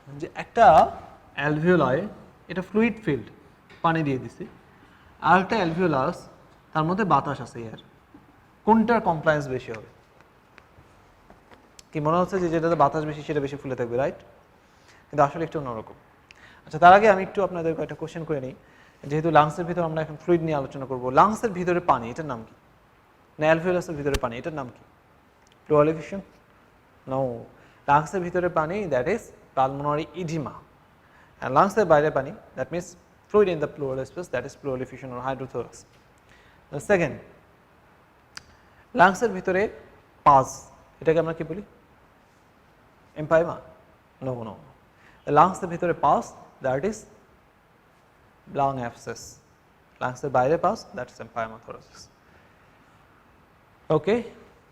যে একটা অ্যালভিওলাই, এটা ফ্লুইড ফিল্ড, পানি দিয়ে দিছি, আর একটা অ্যালভিওলাস তার মধ্যে বাতাস আছে এয়ার, কোনটার কমপ্লায়েন্স বেশি হবে? কি মনে হচ্ছে যে যেটাতে বাতাস বেশি সেটা বেশি ফুলে থাকবে, রাইট? কিন্তু আসলে একটু অন্যরকম। আচ্ছা, তার আগে আমি একটু আপনাদের কয়েকটা কোশ্চেন করে নিই। যেহেতু লাংসের ভিতরে আমরা এখন ফ্লুইড নিয়ে আলোচনা করব, লাংসের ভিতরে পানি, এটার নাম কি? না অ্যালভিওলাসের ভিতরে পানি, এটার নাম কি? প্লুরাল এফিউশন? নো, লাংসের ভিতরে পানি, দ্যাট ইজ পালমোনারি ইডিমা। আর লাংসের বাইরে পানি, that means fluid in the pleural space, that is pleural effusion or hydrothorax. Second, লাংসের ভিতরে পাজ, এটাকে আমরা কি বলি? এমপাইমা? নো নো, লাংসের ভিতরে pus, that is lung abscess. লাংসের বাইরে pus, that is empyema thoracis. Okay,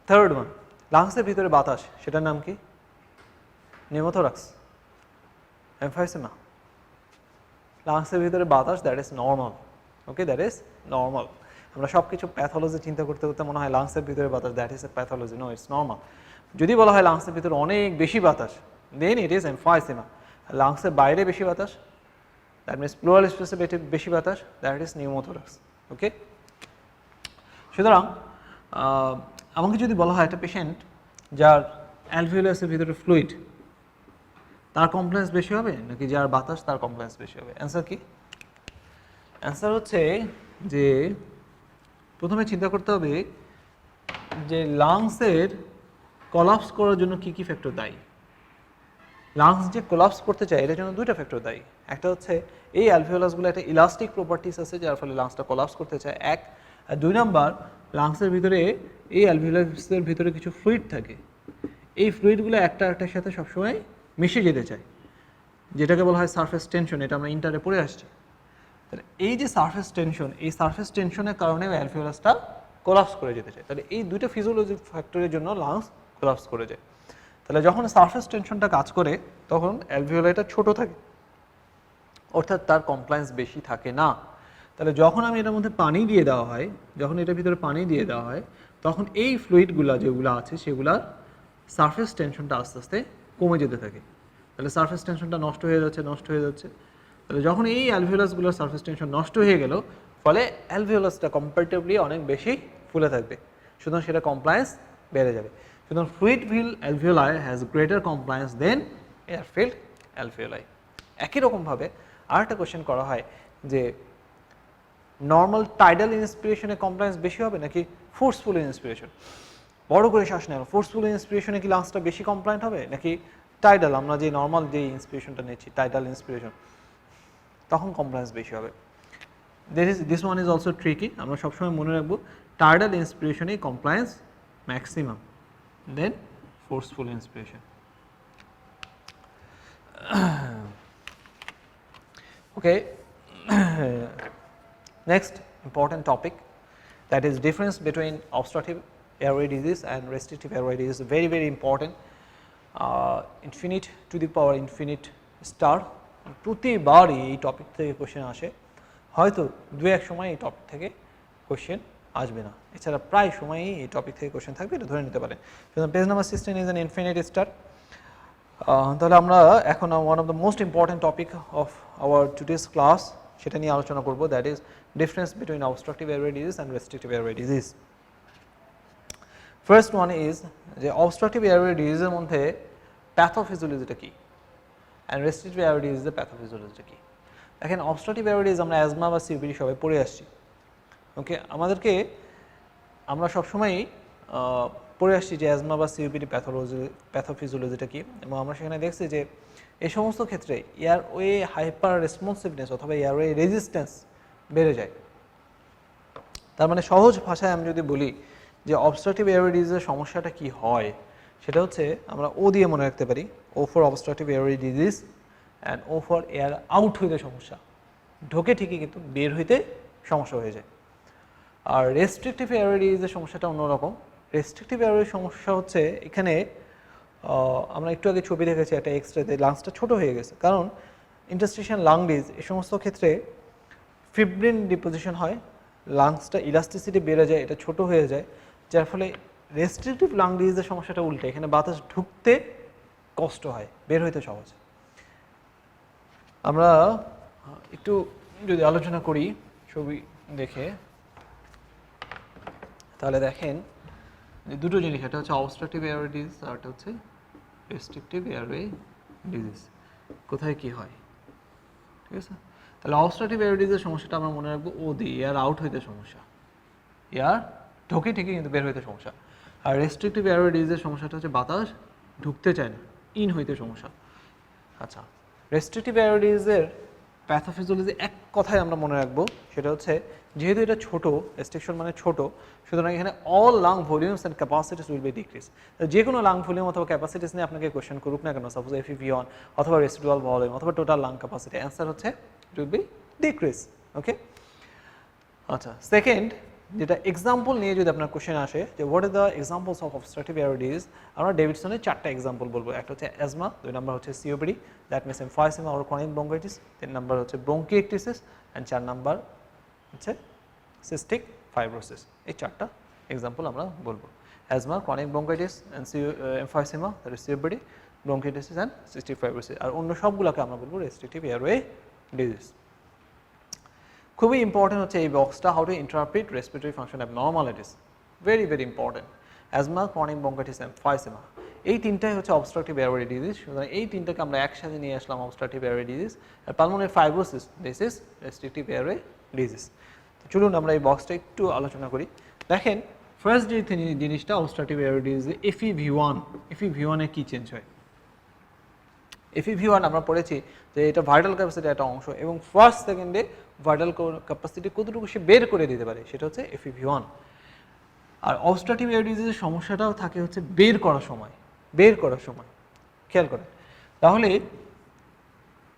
third one, লাংসের ভিতরে বাতাস, সেটার নাম কি? Pneumothorax, emphysema. লাংসের ভিতরে বাতাস, that is normal. Okay, that is normal. আমরা সব কিছু প্যাথোলজি চিন্তা করতে করতে মনে হয় লাংসের ভিতরে বাতাস, that is a pathology. No, it's normal. যদি বলা হয় লাংসের ভিতরে অনেক বেশি বাতাস, দেন ইট ইজ এমফাইসেমা। লাংসের বাইরে বেশি বাতাস, দ্যাট মিনস প্লুরাল স্পেসে বেশি বাতাস, দ্যাট ইজ নিউমোথোরাক্স। ওকে, সুতরাং আমাকে যদি বলা হয় একটা পেশেন্ট যার অ্যালভিওলাসের ভিতরে ফ্লুইড, তার কমপ্লেন্স বেশি হবে নাকি যার বাতাস তার কমপ্লেন্স বেশি হবে? অ্যান্সার কি? অ্যান্সার হচ্ছে যে প্রথমে চিন্তা করতে হবে যে লাংসের কলাপস করার জন্য কি কি ফ্যাক্টর দায়ী। লাংস যে কোলাপস করতে চায় এটার জন্য দুইটা ফ্যাক্টর দায়ী। একটা হচ্ছে এই অ্যালভিওলাসগুলো একটা ইলাস্টিক প্রপার্টিস আছে যার ফলে লাংসটা কোলাপস করতে চায়, এক। আর দুই নাম্বার, লাংসের ভিতরে এই অ্যালভিওলাসের ভিতরে কিছু ফ্লুইড থাকে, এই ফ্লুইডগুলো একটা একটার সাথে সবসময় মিশে যেতে চায়, যেটাকে বলা হয় সারফেস টেনশন। এটা আমরা ইন্টারে পড়ে আসছি। তাহলে এই যে সারফেস টেনশন, এই সারফেস টেনশনের কারণে অ্যালভিওলাসটা কোলাপস করে যেতে চায়। তাহলে এই দুইটা ফিজিওলজিক ফ্যাক্টরের জন্য লাংস কোলাপস করে যায়। তাহলে যখন সারফেস টেনশনটা কাজ করে তখন অ্যালভিওলাইটা ছোট থাকে, অর্থাৎ তার কমপ্লায়েন্স বেশি থাকে না। তাহলে যখন আমি এটার মধ্যে পানি দিয়ে দেওয়া হয়, যখন এটার ভিতরে পানি দিয়ে দেওয়া হয়, তখন এই ফ্লুইডগুলো যেগুলো আছে সেগুলার সারফেস টেনশনটা আস্তে আস্তে কমে যেতে থাকে। তাহলে সারফেস টেনশনটা নষ্ট হয়ে যাচ্ছে। তাহলে যখন এই অ্যালভিওলাসগুলোর সারফেস টেনশন নষ্ট হয়ে গেল, ফলে অ্যালভিওলাসটা কম্পারেটিভলি অনেক বেশি ফুলে থাকবে, সুতরাং সেটা কমপ্লায়েন্স বেড়ে যাবে। সুতরাং fluid field alveoli has greater compliance than air field alveoli. একই রকমভাবে আরেকটা কোশ্চেন করা হয় যে নর্মাল টাইডাল ইন্সপিরেশনে কমপ্লায়েন্স বেশি হবে নাকি ফোর্সফুল ইন্সপিরেশন? বড় করে শ্বাস নেওয়া, ফোর্সফুল ইন্সপিরেশনে কি লাংসটা বেশি কমপ্লায়েন্ট হবে নাকি টাইডাল, আমরা যে নর্মাল যে ইন্সপিরেশনটা নিচ্ছি টাইডাল ইন্সপিরেশন, তখন কমপ্লায়েন্স বেশি হবে? This one is also tricky. আমরা সবসময় মনে রাখবো টাইডাল ইন্সপিরেশনেই compliance maximum, then forceful inspiration. Okay, next important topic, that is difference between obstructive airway disease and restrictive airway disease. Very very important. Infinite to the power infinite star, প্রতিবারই এই topic থেকে question আসে, হয়তো দু এক সময় এই topic থেকে কোশ্চেন আসবে না, এছাড়া প্রায় সময়ই এই টপিক থেকে কোশ্চেন থাকবে, এটা ধরে নিতে পারেন। Page number 16 is an infinite star. তাহলে আমরা এখন one of the most important topic of our today's class সেটা নিয়ে আলোচনা করব, that is difference between obstructive airway disease and restrictive airway disease. First one is যে অবস্ট্রাকটিভ এয়ারওয়ে ডিজিজের মধ্যে প্যাথোফিজিওলজিটা কি অ্যান্ড রেস্ট্রিকটিভ এয়ারওয়ে ডিজিজের প্যাথোফিজিওলজিটা কি। দেখেন, অবস্ট্রাকটিভ এয়ারওয়ে ডিজিজ আমরা অ্যাজমা বা সিওপিডি সবাই পড়ে আসছি। ওকে, আমরা সবসময়ই পড়ে আসছি যে অ্যাজমা বা সিওপিডি প্যাথোফিজিওলজিটা কি, এবং আমরা সেখানে দেখছি যে এই সমস্ত ক্ষেত্রে এয়ারওয়ে হাইপার রেসপন্সিভনেস অথবা এয়ারওয়ে রেজিস্ট্যান্স বেড়ে যায়। তার মানে সহজ ভাষায় আমি যদি বলি যে অবস্ট্রাকটিভ এয়ারওয়ে ডিজিজের সমস্যাটা কি হয়, সেটা হচ্ছে আমরা ও দিয়ে মনে রাখতে পারি, O for obstructive airway disease and O for air out হইতে সমস্যা, ঢোকে ঠিকই কিন্তু বের হইতে সমস্যা হয়ে যায়। আর রেস্ট্রিকটিভ এয়ারওয়ে ডিজিজের সমস্যাটা অন্যরকম। রেস্ট্রিকটিভ এয়ারওয়ে সমস্যা হচ্ছে এখানে আমরা একটু আগে ছবি দেখেছি একটা এক্সরেতে, লাংসটা ছোট হয়ে গেছে, কারণ ইন্টারস্টিশিয়াল লাং ডিজ এই সমস্ত ক্ষেত্রে ফিব্রিন ডিপোজিশন হয়, লাংসটা ইলাস্টিসিটি বেড়ে যায়, এটা ছোট হয়ে যায়, যার ফলে রেস্ট্রিকটিভ লাং ডিজিজের সমস্যাটা উল্টে, এখানে বাতাস ঢুকতে কষ্ট হয়, বের হইতে সহজ। আমরা একটু যদি আলোচনা করি ছবি দেখে, তাহলে দেখেন যে দুটো জিনিস, একটা হচ্ছে অবস্ট্রাকটিভ এয়ারওয়ে ডিজিজ আর একটা হচ্ছে রেস্ট্রিকটিভ এয়ারওয়ে ডিজিজ কোথায় কি হয়, ঠিক আছে। তাহলে অবস্ট্রাকটিভ এয়ারওয়ে ডিজিজের সমস্যাটা আমরা মনে রাখবো ও দি এয়ার আউট হইতে সমস্যা, এয়ার ঢোকে ঠিকই কিন্তু বের হইতে সমস্যা। আর রেস্ট্রিকটিভ এয়ারওয়ে ডিজিজের সমস্যাটা হচ্ছে বাতাস ঢুকতে চায় না, ইন হইতে সমস্যা। আচ্ছা, রেস্ট্রিকটিভ এয়ারওয়ে ডিজিজের প্যাথোফিজিওলজি এক কথায় আমরা মনে রাখবো, সেটা হচ্ছে যেহেতু এটা ছোট, রেস্ট্রিকশন মানে ছোট, সুতরাং এখানে all lung volumes and capacities will be decrease. যে কোনো লাং ভলিউম অথবা ক্যাপাসিটিস নিয়ে আপনাকে কোয়েশ্চেন করুক না কেন, সাপোজ FEV1 অথবা রেসিডুয়াল ভলিউম অথবা টোটাল লাং ক্যাপাসিটি, অ্যান্সার হচ্ছে ইট উইল বি ডিক্রিজ। ওকে, আচ্ছা, সেকেন্ড যেটা এক্সাম্পল নিয়ে যদি আপনার কোশ্চেন আসে যে what is the examples of obstructive airway disease, আমরা ডেভিডসনের 4টা এক্সাম্পল বলবো। একটা হচ্ছে অ্যাজমা, 2 নাম্বার হচ্ছে COPD that means emphysema or chronic bronchitis, 3 number হচ্ছে ব্রঙ্কিয়েক্টিসিস অ্যান্ড 4 নাম্বার হচ্ছে সিস্টিক ফাইব্রোসিস। এই 4টা এক্সাম্পল আমরা বলবো, asthma, chronic bronchitis and emphysema, that is COPD, bronchiectasis and cystic fibrosis. আর অন্য সবগুলোকে আমরা বলবো রেস্ট্রিকটিভ এয়ারওয়ে ডিজিজ। খুবই ইম্পর্টেন্ট হচ্ছে এই বক্সটা, how to interpret respiratory function abnormalities, very very important. Asthma, chronic bronchitis, emphysema, এই তিনটাই হচ্ছে অবস্ট্রাকটিভ এয়ারওয়ে ডিজিজ। সুতরাং এই তিনটাকে আমরা একসাথে নিয়ে আসলাম অবস্ট্রাকটিভ এয়ারওয়ে ডিজিজ। আর pulmonary fibrosis, this is restrictive airway disease. তো চলুন আমরা এই বক্সটা একটু আলোচনা করি। দেখেন, ফার্স্ট যে জিনিসটা অবস্ট্রাকটিভ এয়ারওয়ে ডিজিজে FEV1, FEV1 এ কী চেঞ্জ হয়? FEV1 আমরা পড়েছি যে এটা ভাইটাল ক্যাপাসিটির একটা অংশ এবং ফার্স্ট সেকেন্ডে ভাইটাল ক্যাপাসিটি কতটুকু সে বের করে দিতে পারে সেটা হচ্ছে FEV1। আর অবস্ট্রাকটিভ এয়ারওয়ে ডিজিজের সমস্যাটাও থাকে হচ্ছে বের করার সময়, খেয়াল করেন। তাহলে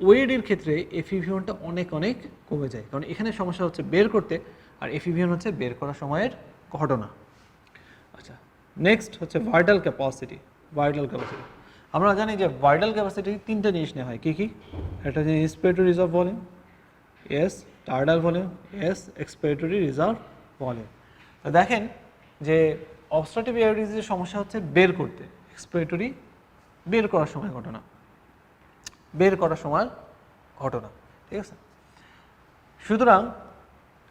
ওয়েডির ক্ষেত্রে FEV1টা অনেক অনেক কমে যায়, কারণ এখানে সমস্যা হচ্ছে বের করতে, আর FEV1 হচ্ছে বের করার সময়ের ঘটনা। আচ্ছা, নেক্সট হচ্ছে ভাইটাল ক্যাপাসিটি। আমরা জানি যে ভাইটাল ক্যাপাসিটি 3টা জিনিস নেওয়া হয়, কী? একটা হচ্ছে inspiratory reserve volume, as tidal volume, as expiratory reserve volume. তো দেখেন যে অবস্ট্রাকটিভ এয়ারওয়ে ডিজিজের সমস্যা হচ্ছে বের করতে, এক্সপিরেটরি বের করার সময় ঘটনা, ঠিক আছে। সুতরাং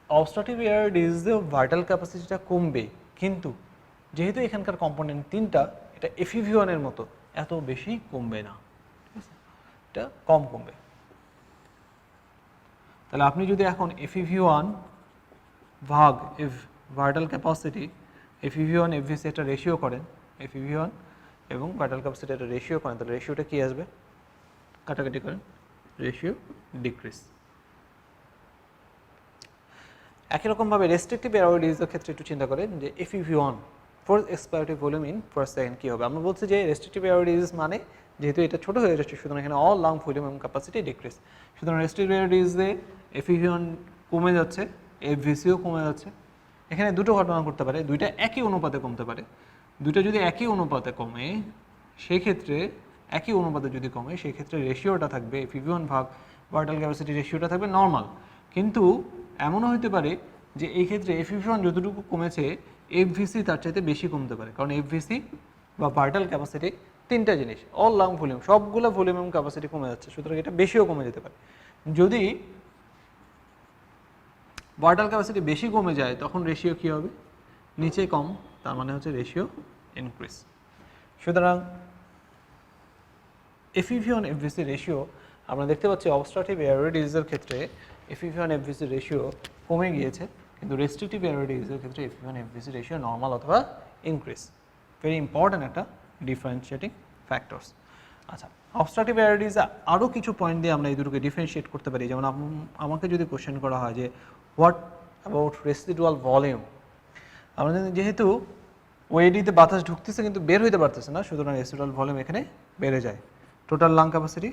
অবস্ট্রাকটিভ এয়ারওয়ে ডিজিজেও ভাইটাল ক্যাপাসিটিটা কমবে, কিন্তু যেহেতু এখানকার কম্পোনেন্ট 3টা, এটা FEV1 এর মতো এত বেশি কমবে না, ঠিক আছে, এটা কম কমবে। তাহলে আপনি যদি এখন FEV1 ভাগ ভাইটাল ক্যাপাসিটি, FEV1 FVC একটা রেশিও করেন, FEV1 এবং ভাইটাল ক্যাপাসিটি একটা রেশিও করেন, তাহলে রেশিওটা কি আসবে? কাটাকাটি করেন, রেশিও ডিক্রিজ। একই রকমভাবে রেস্ট্রিকটিভ এয়ারওয়ে ডিজিজের ক্ষেত্রে একটু চিন্তা করেন যে FEV1 for expiratory volume in first second কী হবে? আমরা বলছি যে রেস্ট্রিকটিভ এয়ারওয়ে ডিজিজ মানে যেহেতু এটা ছোটো হয়ে যাচ্ছে, সুতরাং এখানে অল লাং ভলিউম এবং ক্যাপাসিটি ডিক্রিজ। সুতরাং রেস্ট্রিকটিভ এয়ারওয়ে ডিজিজে FEV1 কমে যাচ্ছে, FVCও কমে যাচ্ছে। এখানে দুটো ঘটনা করতে পারে, দুইটা একই অনুপাতে কমতে পারে। দুইটা যদি একই অনুপাতে কমে, সেক্ষেত্রে রেশিওটা থাকবে FEV1 ভাগ ভাইটাল ক্যাপাসিটি, রেশিওটা থাকবে নর্মাল। কিন্তু এমনও হতে পারে যে এই ক্ষেত্রে FEV1 যতটুকু কমেছে, FVC তার চাইতে বেশি কমতে পারে, কারণ FVC বা ভাইটাল ক্যাপাসিটি 3টা জিনিস, অল লাং ভলিউম, সবগুলো ভলিউম এবং ক্যাপাসিটি কমে যাচ্ছে, সুতরাং এটা বেশিও কমে যেতে পারে। যদি ভাইটাল ক্যাপাসিটি বেশি কমে যায়, তখন রেশিও কী হবে? নিচে কম, তার মানে হচ্ছে রেশিও ইনক্রিজ। সুতরাং FEV1 FVC রেশিও আমরা দেখতে পাচ্ছি অবস্ট্রাকটিভ এয়ারওয়ে ডিজিজের ক্ষেত্রে FEV1 FVC রেশিও কমে গিয়েছে, কিন্তু রেস্ট্রিকটিভ এয়ারওয়ে ডিজিজের ক্ষেত্রে FEV1 FVC রেশিও নর্মাল অথবা ইনক্রিজ। ভেরি ইম্পর্ট্যান্ট একটা ডিফারেন্সিয়েটিং ফ্যাক্টরস। আচ্ছা, অবস্ট্রাকটিভ এয়ারওয়ে ডিজিজে আরও কিছু পয়েন্ট দিয়ে আমরা এই দুটোকে ডিফারেন্সিয়েট করতে পারি। যেমন আমাকে যদি কোশ্চেন করা হয় যে হোয়াট অ্যাবাউট রেসিডুয়াল ভলিউম, আমরা যেহেতু ওয়েডিতে বাতাস ঢুকতেছে কিন্তু বের হইতে পারতেছে না, সুতরাং রেসিডুয়াল ভলিউম এখানে বেড়ে যায়, টোটাল লাং ক্যাপাসিটি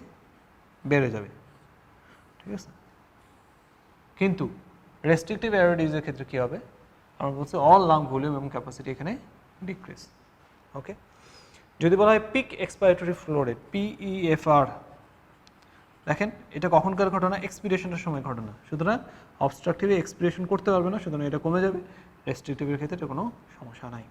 বেড়ে যাবে, ঠিক আছে। কিন্তু রেস্ট্রিকটিভ এয়ারওয়ে ডিজিজের ক্ষেত্রে কী হবে? আমরা বলছি অল লাং ভলিউম এবং ক্যাপাসিটি এখানে ডিক্রিজ। ওকে, যদি বলা হয় pick expiratory flow rate, PEFR, দেখেন এটা কখনকার ঘটনা? এক্সপিরেশনের সময় ঘটনা, সুতরাং অবস্ট্রাকটিভে এক্সপিরেশন করতে পারবে না, সুতরাং এটা কমে যাবে। রেস্ট্রিকটিভের ক্ষেত্রে এটা কোনো সমস্যা নাই।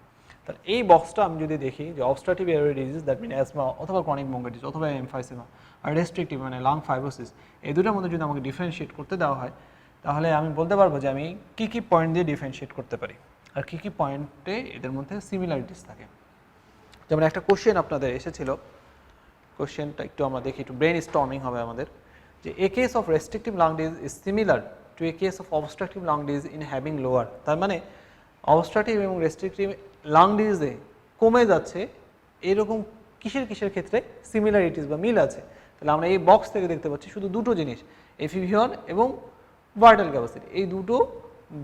তাহলে এই বক্সটা আমি যদি দেখি যে obstructive airway disease that mean asthma অথবা ক্রনিক ব্রঙ্কাইটিস অথবা এমফাইসেমা, আর রেস্ট্রিকটিভ মানে লাং ফাইব্রোসিস, এই দুটোর মধ্যে যদি আমাকে ডিফারেন্সিয়েট করতে দেওয়া হয়, তাহলে আমি বলতে পারবো যে আমি কী কী পয়েন্ট দিয়ে ডিফারেন্সিয়েট করতে পারি আর কী কী পয়েন্টে এদের মধ্যে সিমিলারিটিস থাকে। যেমন একটা কোশ্চেন আপনাদের এসেছিল কোশ্চেনটা একটু আমরা দেখি, একটু ব্রেন স্টর্মিং হবে আমাদের, যে a case of restrictive lung disease is similar to a case of obstructive lung disease in having lower. তার মানে অবস্ট্রাকটিভ এবং রেস্ট্রিকটিভ লাং ডিজিজে কমে যাচ্ছে, এরকম কিসের কিসের ক্ষেত্রে সিমিলারিটিস বা মিল আছে। তাহলে আমরা এই বক্স থেকে দেখতে পাচ্ছি শুধু দুটো জিনিস, এফইভি1 এবং ভার্টাল ক্যাপাসিটি, এই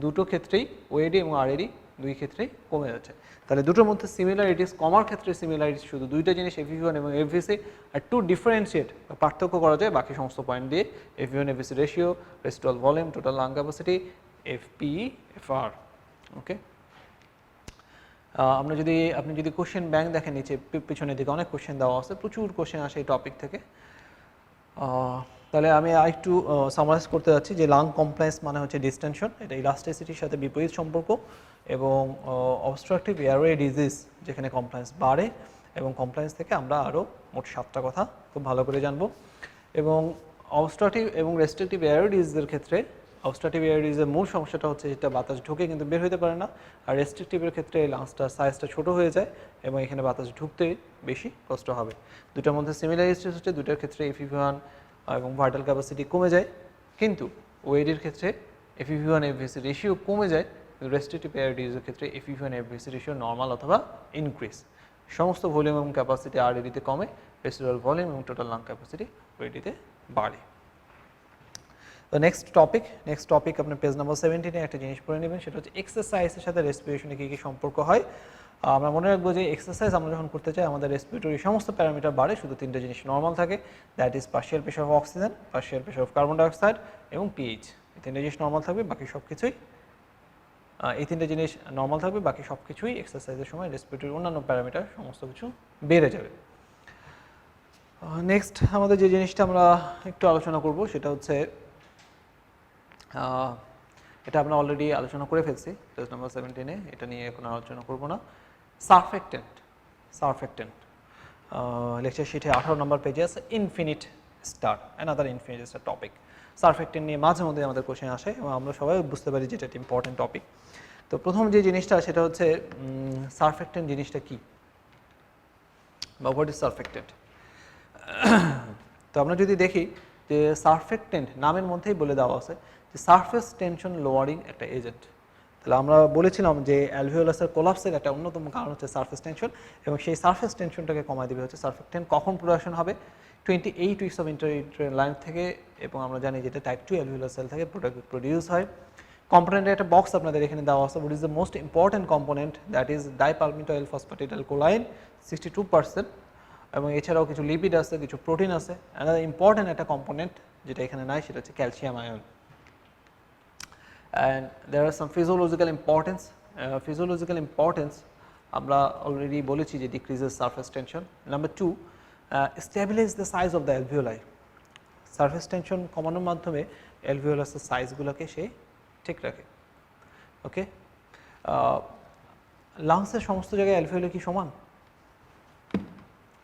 দুটো ক্ষেত্রেই ওএডি এবং আরএডি দুই ক্ষেত্রেই কমে যাচ্ছে। তাহলে দুটোর মধ্যে সিমিলারিটিস কমার ক্ষেত্রে সিমিলারিটিস শুধু দুইটা জিনিস, এফইভি1 এবং এফভিসি। আর টু ডিফারেন্সিয়েট বা পার্থক্য করা যায় বাকি সমস্ত পয়েন্ট দিয়ে, FEV one FVC ratio, residual volume, total lung capacity, FP, FR. Okay, আপনি যদি কোশ্চেন ব্যাংক দেখেন নিচে পিছনের দিকে অনেক কোশ্চেন দেওয়া আছে, প্রচুর কোশ্চেন আসে এই টপিক থেকে। তাহলে আমি আরেকটু সামারাইজ করতে যাচ্ছি যে লাং কমপ্লায়েন্স মানে হচ্ছে ডিস্টেনশন, এটা ইলাস্টিসিটির সাথে বিপরীত সম্পর্ক, এবং অবস্ট্রাকটিভ এয়ারওয়ে ডিজিজ যেখানে কমপ্লায়েন্স বাড়ে, এবং কমপ্লায়েন্স থেকে আমরা আরও মোট 7টা কথা খুব ভালো করে জানবো। এবং অবস্ট্রাকটিভ এবং রেস্ট্রিকটিভ এয়ারওয়ে ডিজিজের ক্ষেত্রে অবস্ট্রাকটিভ এয়ারওয়ে ডিজিজের মূল সমস্যাটা হচ্ছে যেটা বাতাস ঢুকে কিন্তু বের হতে পারে না, আর রেস্ট্রিকটিভের ক্ষেত্রে লাংসটার সাইজটা ছোট হয়ে যায় এবং এখানে বাতাস ঢুকতে বেশি কষ্ট হবে। দুটার মধ্যে সিমিলারিটিস হচ্ছে দুটার ক্ষেত্রে এফইভি1 এবং ভার্টাল ক্যাপাসিটি কমে যায়, কিন্তু ওএডির ক্ষেত্রে এফইভি1 এফভিসি রেশিও কমে যায়, রেস্ট্রিকটিভ এয়ারওয়ে ডিজিজের ক্ষেত্রে এফইভি1 এফভিসি রেশিও নর্মাল অথবা ইনক্রিজ। সমস্ত ভলিউম এবং ক্যাপাসিটি আরএডিতে কমে, রেসিডুয়াল ভলিউম এবং টোটাল লাং ক্যাপাসিটি ওএডিতে বাড়ে। তো নেক্সট টপিক আপনার পেজ নাম্বার 17-এ একটা জিনিস পড়ে নেবেন, সেটা হচ্ছে এক্সারসাইজের সাথে রেসপিরেশনে কী কী সম্পর্ক হয়। আমরা মনে রাখবো যে এক্সারসাইজ আমরা যখন করতে চাই আমাদের রেসপিরেটরি সমস্ত প্যারামিটার বাড়ে, শুধু 3টে জিনিস নর্মাল থাকে, that is partial pressure of oxygen, partial pressure of carbon dioxide এবং পিএইচ। এই 3টে জিনিস নর্মাল থাকবে, বাকি সব কিছুই বাকি সব কিছুই এক্সারসাইজের সময় রেসপিরেটরি অন্যান্য প্যারামিটার সমস্ত কিছু বেড়ে যাবে। নেক্সট আমাদের যে জিনিসটা আমরা একটু আলোচনা করব সেটা হচ্ছে, এটা আমরা অলরেডি আলোচনা করে ফেলছি পেজ নাম্বার 17-এ, এটা নিয়ে এখন আলোচনা করব না। সারফেক্টেন্ট লেকচার শিটে 18 নম্বর পেজে আছে, infinite star, another infinite star topic. Surfactant নিয়ে মাঝে মধ্যে আমাদের কোশ্চেন আসে এবং আমরা সবাই বুঝতে পারি যে এটা একটা ইম্পর্টেন্ট টপিক। তো প্রথম যে জিনিসটা সেটা হচ্ছে সারফেক্টেন্ট জিনিসটা কি বা হোয়াট ইজ সারফেক্টেন্ট। তো আমরা যদি দেখি যে সারফেক্টেন্ট নামের মধ্যেই বলে দেওয়া আছে যে সারফেস টেনশন লোয়ারিং একটা এজেন্ট। তাহলে আমরা বলেছিলাম যে অ্যালভিওলাসের কোলাপসের একটা অন্যতম কারণ হচ্ছে সারফেস টেনশন, এবং সেই সারফেস টেনশনটাকে কমায় দেবে হচ্ছে সারফেক্টেন্ট। কখন প্রোডাকশন হবে? 28 উইকস অফ ইন্টারইউটেরাইন লাইফ থেকে, এবং আমরা জানি যেটা টাইপ 2 অ্যালভিওলার সেল থেকে প্রডিউস হয়। কম্পোনেন্টের একটা বক্স আপনাদের এখানে দেওয়া আছে, what is the most important component, that is dipalmitoyl phosphatidylcholine 62%, এবং এছাড়াও কিছু লিপিড আছে, কিছু প্রোটিন আছে। অ্যানাদার ইম্পর্টেন্ট একটা কম্পোনেন্ট যেটা এখানে নাই সেটা হচ্ছে calcium ion. And there are some physiological importance আমরা অলরেডি বলেছি যে decreases surface tension. Number 2, stabilize the size of the alveoli. Surface tension কমানোর মাধ্যমে অ্যালভিওলাসের সাইজগুলোকে সে ঠিক রাখে। ওকে, লাংসের সমস্ত জায়গায় অ্যালভিওলাই কি সমান?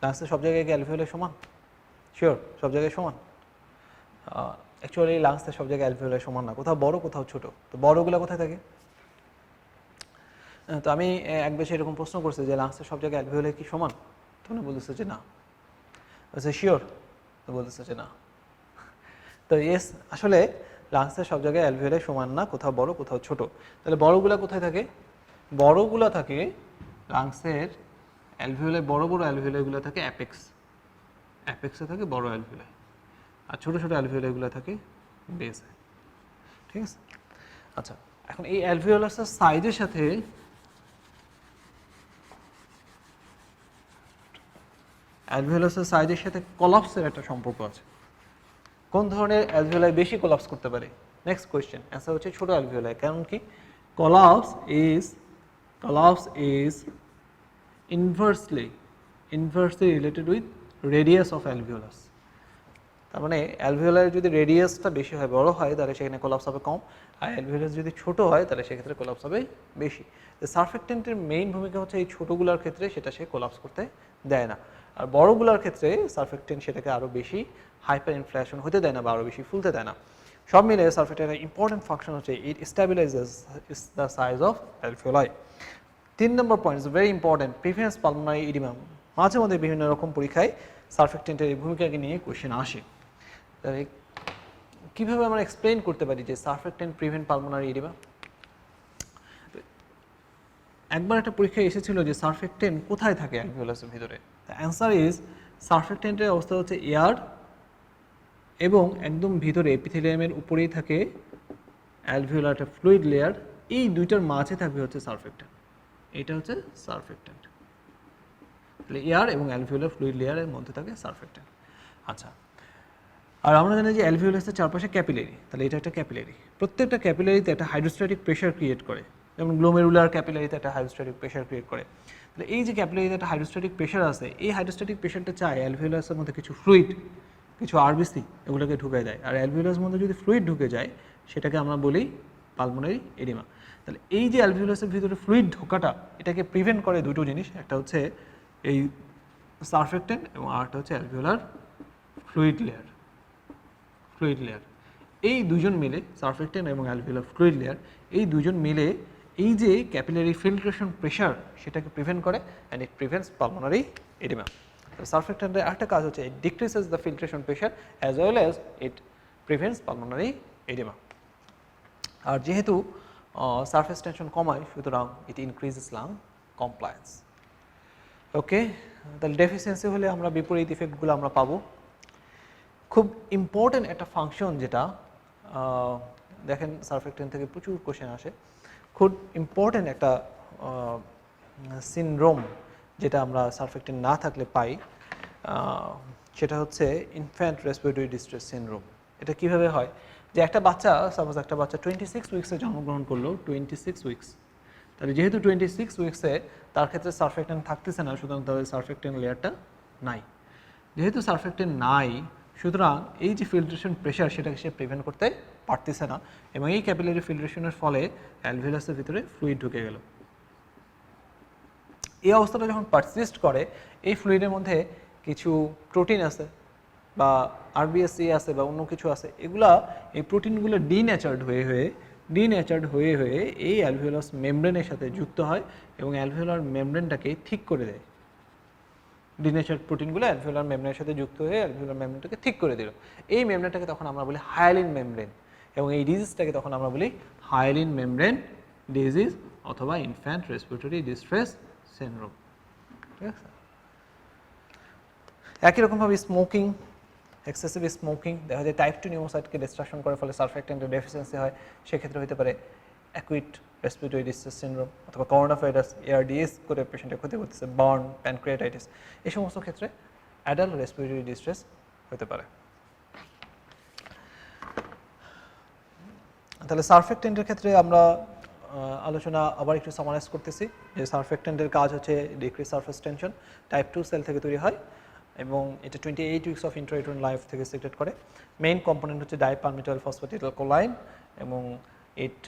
লাংসের সব জায়গায় কি অ্যালভিওলাই সমান? শিওর, সব জায়গায় সমান? অ্যাকচুয়ালি লাংসের সব জায়গায় অ্যালভিওলাই সমান না, কোথাও বড় কোথাও ছোট। তো বড়গুলো কোথায় থাকে? তো আমি এক বেশি এরকম প্রশ্ন করছি যে লাংসের সব জায়গায় অ্যালভিওলাই কি সমান? তো উনি বলতেছে যে না। বলছে শিওর? তো বলতেছে যে না। তো ইয়েস, আসলে লাংসের সব জায়গায় অ্যালভিওলাই সমান না, কোথাও বড় কোথাও ছোট। তাহলে বড়গুলো কোথায় থাকে? বড়গুলো থাকে লাংসের অ্যালভিওলাই, বড় বড় অ্যালভিওলাইগুলো থাকে অ্যাপেক্সে থাকে বড় অ্যালভিওলাই, আর ছোটো ছোটো অ্যালভিওলাইগুলো থাকে বেসে। ঠিক আছে, আচ্ছা এখন এই অ্যালভিওলাসের সাইজের সাথে কোলাপসের একটা সম্পর্ক আছে। কোন ধরনের অ্যালভিওলাই বেশি কোলাপস করতে পারে? নেক্সট কোয়েশ্চেন, অ্যান্সার হচ্ছে ছোট অ্যালভিওলাই। কারণ কি? Collapse is inversely related with radius of alveolus. তার মানে অ্যালভিওলার যদি রেডিয়াসটা বেশি হয়, বড় হয়, তাহলে সেখানে কোলাপস হবে কম, আর অ্যালভিওলাস যদি ছোট হয় তাহলে সেক্ষেত্রে কোলাপস হবে বেশি। তো সারফেক্টেন্টের মেইন ভূমিকা হচ্ছে এই ছোটোগুলোর ক্ষেত্রে সেটা সে কোলাপস করতে দেয় না, আর বড়গুলোর ক্ষেত্রে সারফেক্টেন্ট সেটাকে আরও বেশি হাইপার ইনফ্লেশন হতে দেয় না বা আরও বেশি ফুলতে দেয় না। সব মিলে সারফেক্টেন্টের ইম্পর্টেন্ট ফাংশন হচ্ছে it stabilises the size of alveoli. 3 number point is very important, prevents pulmonary oedema. মাঝে মধ্যে বিভিন্ন রকম পরীক্ষায় সারফেক্টেন্টের এই ভূমিকাকে নিয়ে কোশ্চেন আসে। তাহলে কীভাবে আমরা এক্সপ্লেন করতে পারি যে সারফেক্টেন্ট প্রিভেন্ট পালমোনারি এডিমা? একবার একটা পরীক্ষায় এসেছিল যে সারফেক্টেন্ট কোথায় থাকে অ্যালভিওলাসের ভিতরে। দ্য অ্যান্সার ইজ সারফেক্টেন্টের অবস্থা হচ্ছে এয়ার এবং একদম ভিতরে এপিথেলিয়ামের উপরেই থাকে অ্যালভিওলার একটা ফ্লুইড লেয়ার, এই দুইটার মাঝে থাকবে হচ্ছে সারফেক্টেন্ট। এটা হচ্ছে সারফেক্টেন্ট। তাহলে এয়ার এবং অ্যালভিওলার ফ্লুইড লেয়ারের মধ্যে থাকে সারফেক্টেন্ট। আচ্ছা, আর আমরা জানি যে অ্যালভিওলাসের চারপাশে ক্যাপিলারি, তাহলে এটা একটা ক্যাপিলারি। প্রত্যেকটা ক্যাপিলারিতে একটা হাইড্রোস্ট্যাটিক প্রেশার ক্রিয়েট করে, যেমন গ্লোমেরুলার ক্যাপিলারিতে একটা হাইড্রোস্ট্যাটিক প্রেশার ক্রিয়েট করে। তাহলে এই যে ক্যাপিলারিতে একটা হাইড্রোস্ট্যাটিক প্রেশার আছে, এই হাইড্রোস্ট্যাটিক প্রেশারটা চায় অ্যালভিওলাসের মধ্যে কিছু ফ্লুইড, কিছু আরবিসি এগুলোকে ঢুকে দেয়। আর অ্যালভিওলাসের মধ্যে যদি ফ্লুইড ঢুকে যায় সেটাকে আমরা বলি পালমোনারি এডিমা। তাহলে এই যে অ্যালভিওলাসের ভিতরে ফ্লুইড ঢোকাটা, এটাকে প্রিভেন্ট করে দুটো জিনিস, একটা হচ্ছে এই সারফেক্টেন্ট এবং আরেকটা হচ্ছে অ্যালভিওলার ফ্লুইড লেয়ার। এই দুজন মিলে, সারফেক্টেন্ট এবং অ্যালভিওলার ফ্লুইড লেয়ার, এই দুজন মিলে এই যে ক্যাপিলারি ফিল্ট্রেশন প্রেশার সেটাকে প্রিভেন্ট করে and it prevents pulmonary oedema. সারফেক্টেন্টের একটা কাজ হচ্ছে it decreases the filtration pressure as well as it prevents pulmonary oedema. আর যেহেতু সারফেস টেনশন কমায়, সুতরাং it increases lung compliance. Okay, তাহলে ডেফিসিয়েন্সি হলে আমরা বিপরীত ইফেক্টগুলো আমরা পাবো। খুব ইম্পর্টেন্ট একটা ফাংশন যেটা দেখেন সারফেক্টেন্ট থেকে প্রচুর কোশ্চেন আসে, খুব ইম্পর্টেন্ট একটা সিনড্রোম যেটা আমরা সারফেক্টেন্ট না থাকলে পাই, সেটা হচ্ছে ইনফ্যান্ট রেসপিরেটরি ডিস্ট্রেস সিনড্রোম। এটা কিভাবে হয়? যে একটা বাচ্চা, সাপোজ একটা বাচ্চা 26 উইক্সে জন্মগ্রহণ করলো, 26 উইক্স, তাহলে যেহেতু 26 উইক্সে তার ক্ষেত্রে সারফেক্টেন্ট থাকতেছে না, সুতরাং তাদের সারফেক্টেন্ট লেয়ারটা নাই। যেহেতু সারফেক্টেন্ট নাই, সুতরাং এই যে ফিল্ট্রেশন প্রেশার সেটাকে সে প্রিভেন্ট করতে পারতেছে না, এবং এই ক্যাপিলারি ফিল্ট্রেশনের ফলে অ্যালভিওলাসের ভিতরে ফ্লুইড ঢুকে গেল। এই অবস্থাটা যখন পারসিস্ট করে, এই ফ্লুইডের মধ্যে কিছু প্রোটিন আছে বা আরবিএসসি আছে বা অন্য কিছু আছে, এগুলা এই প্রোটিনগুলো ডিনেচার্ড হয়ে এই অ্যালভিওলাস মেমব্রেনের সাথে যুক্ত হয় এবং অ্যালভিওলার মেমব্রেনটাকে ঠিক করে দেয়। ডিনেচার্ড প্রোটিনগুলো অ্যালভিওলার মেমব্রেনের সাথে যুক্ত হয়ে অ্যালভিওলার মেমব্রেনটাকে ঠিক করে দিল। এই মেমব্রেনটাকে তখন আমরা বলি হায়ালিন মেমব্রেন, এবং এই ডিজিজটাকে তখন আমরা বলি হায়ালিন মেমব্রেন ডিজিজ অথবা ইনফ্যান্ট রেসপিরেটরি ডিস্ট্রেস সিনড্রোম। ঠিক আছে, একই রকমভাবে স্মোকিং, এক্সেসিভ স্মোকিং দেখা যায় টাইপ 2 নিউমোসাইটকে ডিস্ট্রাকশন করে, ফলে সারফেক্টেন্টের ডেফিসিয়েন্সি হয়। সেক্ষেত্রে হতে পারে অ্যাকুইট রেসপিরেটরি ডিস্ট্রেস সিনড্রোম অথবা করোনা ভাইরাস এআরডিএস করে পেশেন্টের ক্ষতি করতেছে, বার্ন, প্যানক্রিয়াটাইটিস, এই সমস্ত ক্ষেত্রে অ্যাডাল্ট রেসপিরেটরি ডিস্ট্রেস হতে পারে। তাহলে সারফেক্টেন্টের ক্ষেত্রে আমরা আলোচনা আবার একটু সামারাইজ করতেছি যে সারফেক্টেন্টের কাজ হচ্ছে decrease surface tension, type 2 cell থেকে তৈরি হয় এবং এটা 28 উইকস অফ ইন্ট্রাইউটেরাইন লাইফ থেকে সিক্রেট করে। মেইন কম্পোনেন্ট হচ্ছে ডাইপারমিটাইল ফসফেটিডাইলকোলাইন এবং ইট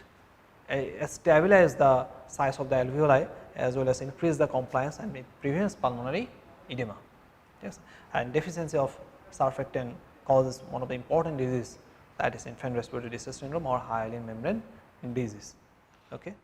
stabilize the size of the alveoli as well as increase the compliance and it prevents pulmonary edema. Yes, and deficiency of surfactant causes one of the important disease, that is infant respiratory distress syndrome or hyaline membrane disease. Okay.